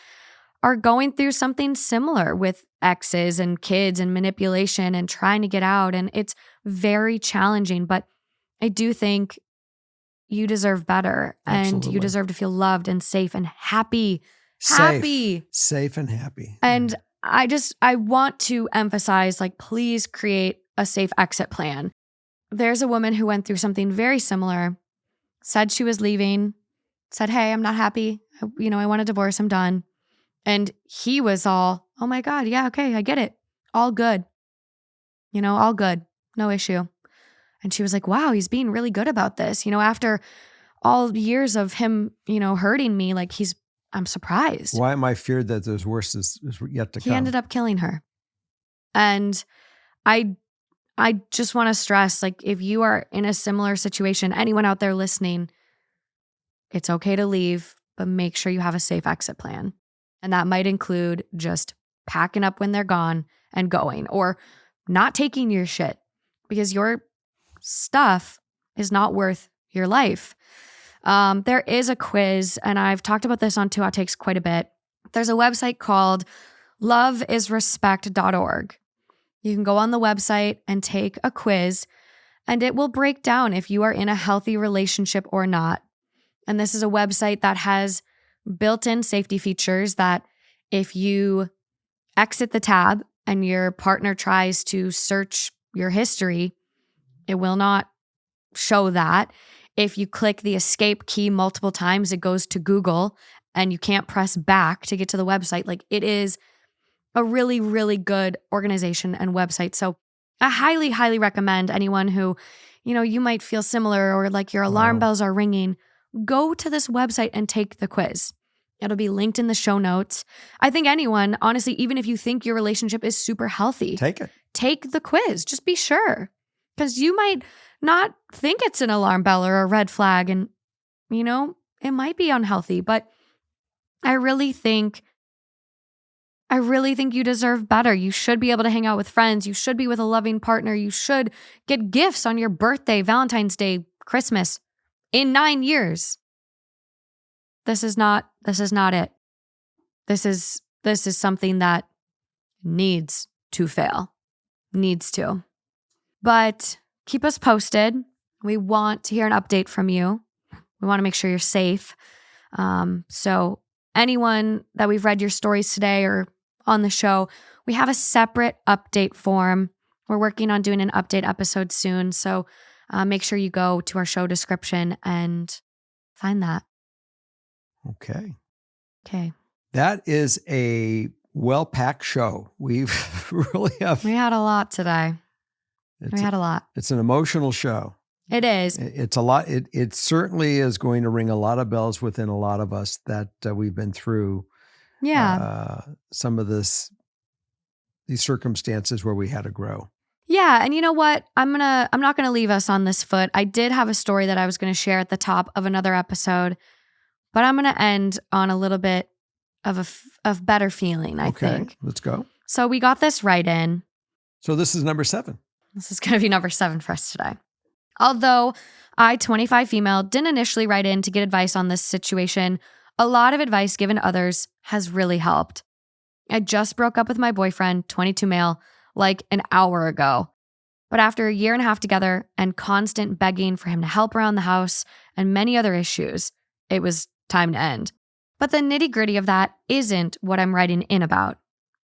are going through something similar with exes and kids and manipulation and trying to get out. And it's very challenging. But I do think you deserve better. Absolutely. And you deserve to feel loved and safe and happy. Safe and happy. And I want to emphasize, please create a safe exit plan. There's a woman who went through something very similar, said she was leaving, said, hey, I'm not happy. I want a divorce. I'm done. And he was all, oh my God, yeah, okay, I get it. All good. All good. No issue. And she was like, wow, he's being really good about this. After all years of him, hurting me, I'm surprised. Why am I feared that there's worse is yet to come? He ended up killing her. And I just want to stress, if you are in a similar situation, anyone out there listening, it's okay to leave, but make sure you have a safe exit plan. And that might include just packing up when they're gone and going, or not taking your shit because your stuff is not worth your life. There is a quiz, and I've talked about this on 2 Hot Takes quite a bit. There's a website called loveisrespect.org. You can go on the website and take a quiz, and it will break down if you are in a healthy relationship or not. And this is a website that has built-in safety features that if you exit the tab and your partner tries to search your history, it will not show that. If you click the escape key multiple times, it goes to Google and you can't press back to get to the website. It is a really, really good organization and website. So I highly, highly recommend anyone who, you might feel similar or your alarm bells are ringing, go to this website and take the quiz. It'll be linked in the show notes. I think anyone, honestly, even if you think your relationship is super healthy, take it. Take the quiz. Just be sure. Because you might not think it's an alarm bell or a red flag, and, it might be unhealthy, but I really think you deserve better. You should be able to hang out with friends. You should be with a loving partner. You should get gifts on your birthday, Valentine's Day, Christmas in 9 years. this is not it. This is something that needs to fail. Needs to. But keep us posted. We want to hear an update from you. We want to make sure you're safe. So anyone that we've read your stories today or on the show, we have a separate update form. We're working on doing an update episode soon. So make sure you go to our show description and find that. Okay. Okay. That is a well-packed show. We've really have. We had a lot today. Had a lot. It's an emotional show. It is. It's a lot. It certainly is going to ring a lot of bells within a lot of us that we've been through. Yeah. Some of these circumstances where we had to grow. Yeah. And you know what? I'm not gonna leave us on this foot. I did have a story that I was gonna share at the top of another episode, but I'm gonna end on a little bit of better feeling, I think. Let's go. So we got this right in. So this is number 7. This is gonna be number 7 for us today. Although I, 25 female, didn't initially write in to get advice on this situation, a lot of advice given to others has really helped. I just broke up with my boyfriend, 22 male, like an hour ago. But after a year and a half together and constant begging for him to help around the house and many other issues, it was time to end. But the nitty-gritty of that isn't what I'm writing in about.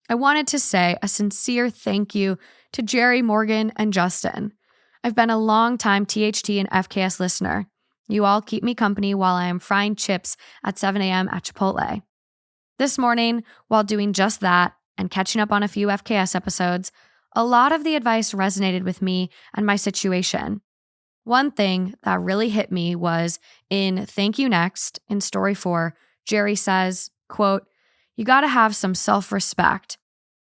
I wanted to say a sincere thank you to Jerry, Morgan, and Justin. I've been a long-time THT and FKS listener. You all keep me company while I am frying chips at 7 a.m. at Chipotle. This morning, while doing just that and catching up on a few FKS episodes, a lot of the advice resonated with me and my situation. One thing that really hit me was in Thank You Next, in story 4, Jerry says, quote, "You gotta have some self-respect."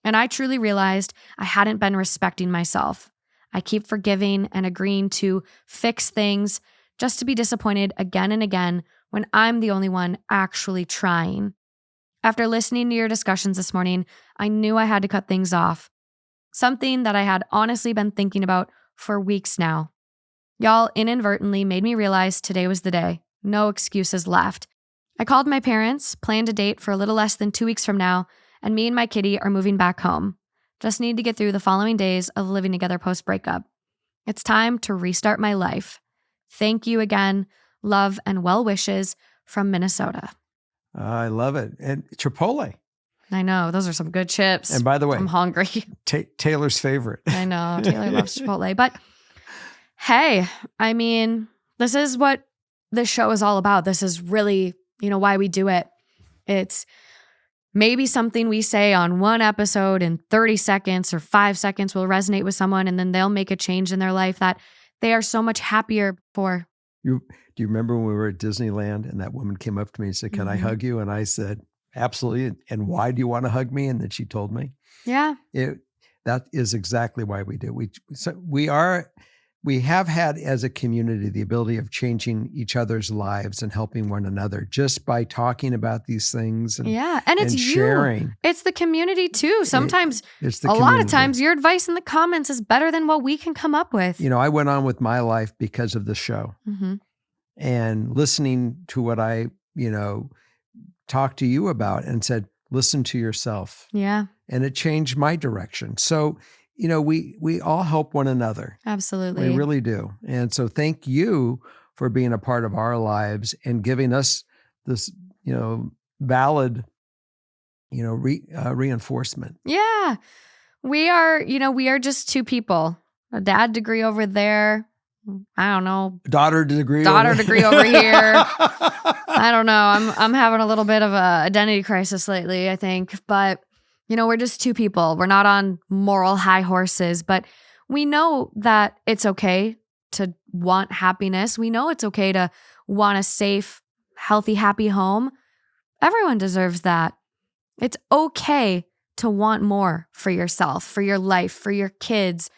And I truly realized I hadn't been respecting myself. I keep forgiving and agreeing to fix things just to be disappointed again and again when I'm the only one actually trying. After listening to your discussions this morning, I knew I had to cut things off. Something that I had honestly been thinking about for weeks now. Y'all inadvertently made me realize today was the day. No excuses left. I called my parents, planned a date for a little less than 2 weeks from now, and me and my kitty are moving back home. Just need to get through the following days of living together post-breakup. It's time to restart my life. Thank you again. Love and well wishes from Minnesota. I love it. And Chipotle. I know. Those are some good chips. And by the way, I'm hungry. Taylor's favorite. I know. Taylor loves Chipotle. But hey, I mean, this is what this show is all about. This is really, why we do it. It's maybe something we say on one episode in 30 seconds or 5 seconds will resonate with someone, and then they'll make a change in their life that they are so much happier for. Do you remember when we were at Disneyland and that woman came up to me and said, "Can I hug you?" And I said, "Absolutely. And why do you want to hug me?" And then she told me. Yeah. That is exactly why we do. We have had as a community the ability of changing each other's lives and helping one another just by talking about these things. And it's sharing. You. It's the community too. Sometimes, it's the a community. lot of times, your advice in the comments is better than what we can come up with. I went on with my life because of the show, and listening to what I, talked to you about and said, listen to yourself. Yeah. And it changed my direction. So, we all help one another. Absolutely. We really do. And so thank you for being a part of our lives and giving us this, valid, reinforcement. Yeah. We are just two people. A dad degree over there. I don't know. Daughter degree over here. I don't know. I'm having a little bit of a identity crisis lately, I think. But we're just two people. We're not on moral high horses, but we know that it's okay to want happiness. We know it's okay to want a safe, healthy, happy home. Everyone deserves that. It's okay to want more for yourself, for your life, for your kids,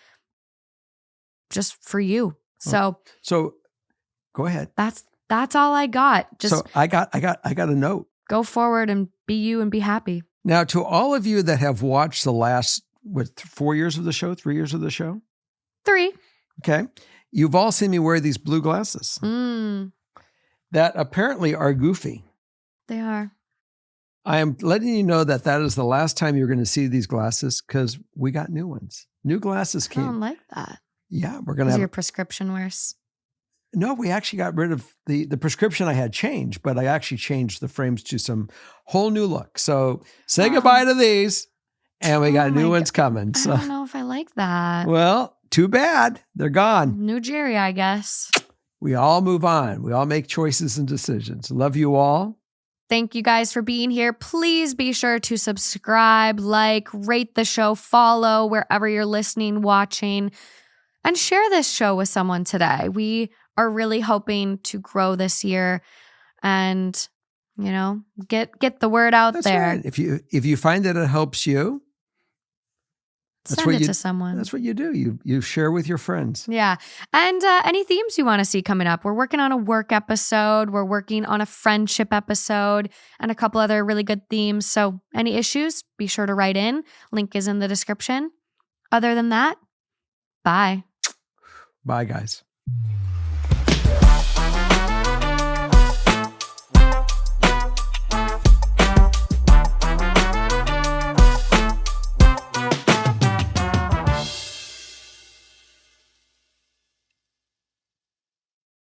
just for you. So go ahead. That's all I got. So I got a note. Go forward and be you and be happy. Now, to all of you that have watched the last, 4 years of the show, 3 years of the show? 3. Okay. You've all seen me wear these blue glasses that apparently are goofy. They are. I am letting you know that is the last time you're going to see these glasses because we got new ones. New glasses I don't came. like that. Yeah, we're going to Is have. your prescription worse? No, we actually got rid of the prescription I had changed, but I actually changed the frames to some whole new look. So say goodbye to these, and we got new ones coming. So I don't know if I like that. well, too bad. They're gone. New Jerry, I guess. We all move on. We all make choices and decisions. Love you all. Thank you guys for being here. Please be sure to subscribe, like, rate the show, follow wherever you're listening, watching, and share this show with someone today. We are really hoping to grow this year and, get the word out That's there. right. If you find that it helps you, Send it to someone. That's what you do. You share with your friends. Yeah. And any themes you want to see coming up. We're working on a work episode. We're working on a friendship episode and a couple other really good themes. So any issues, be sure to write in. Link is in the description. Other than that, bye. Bye, guys.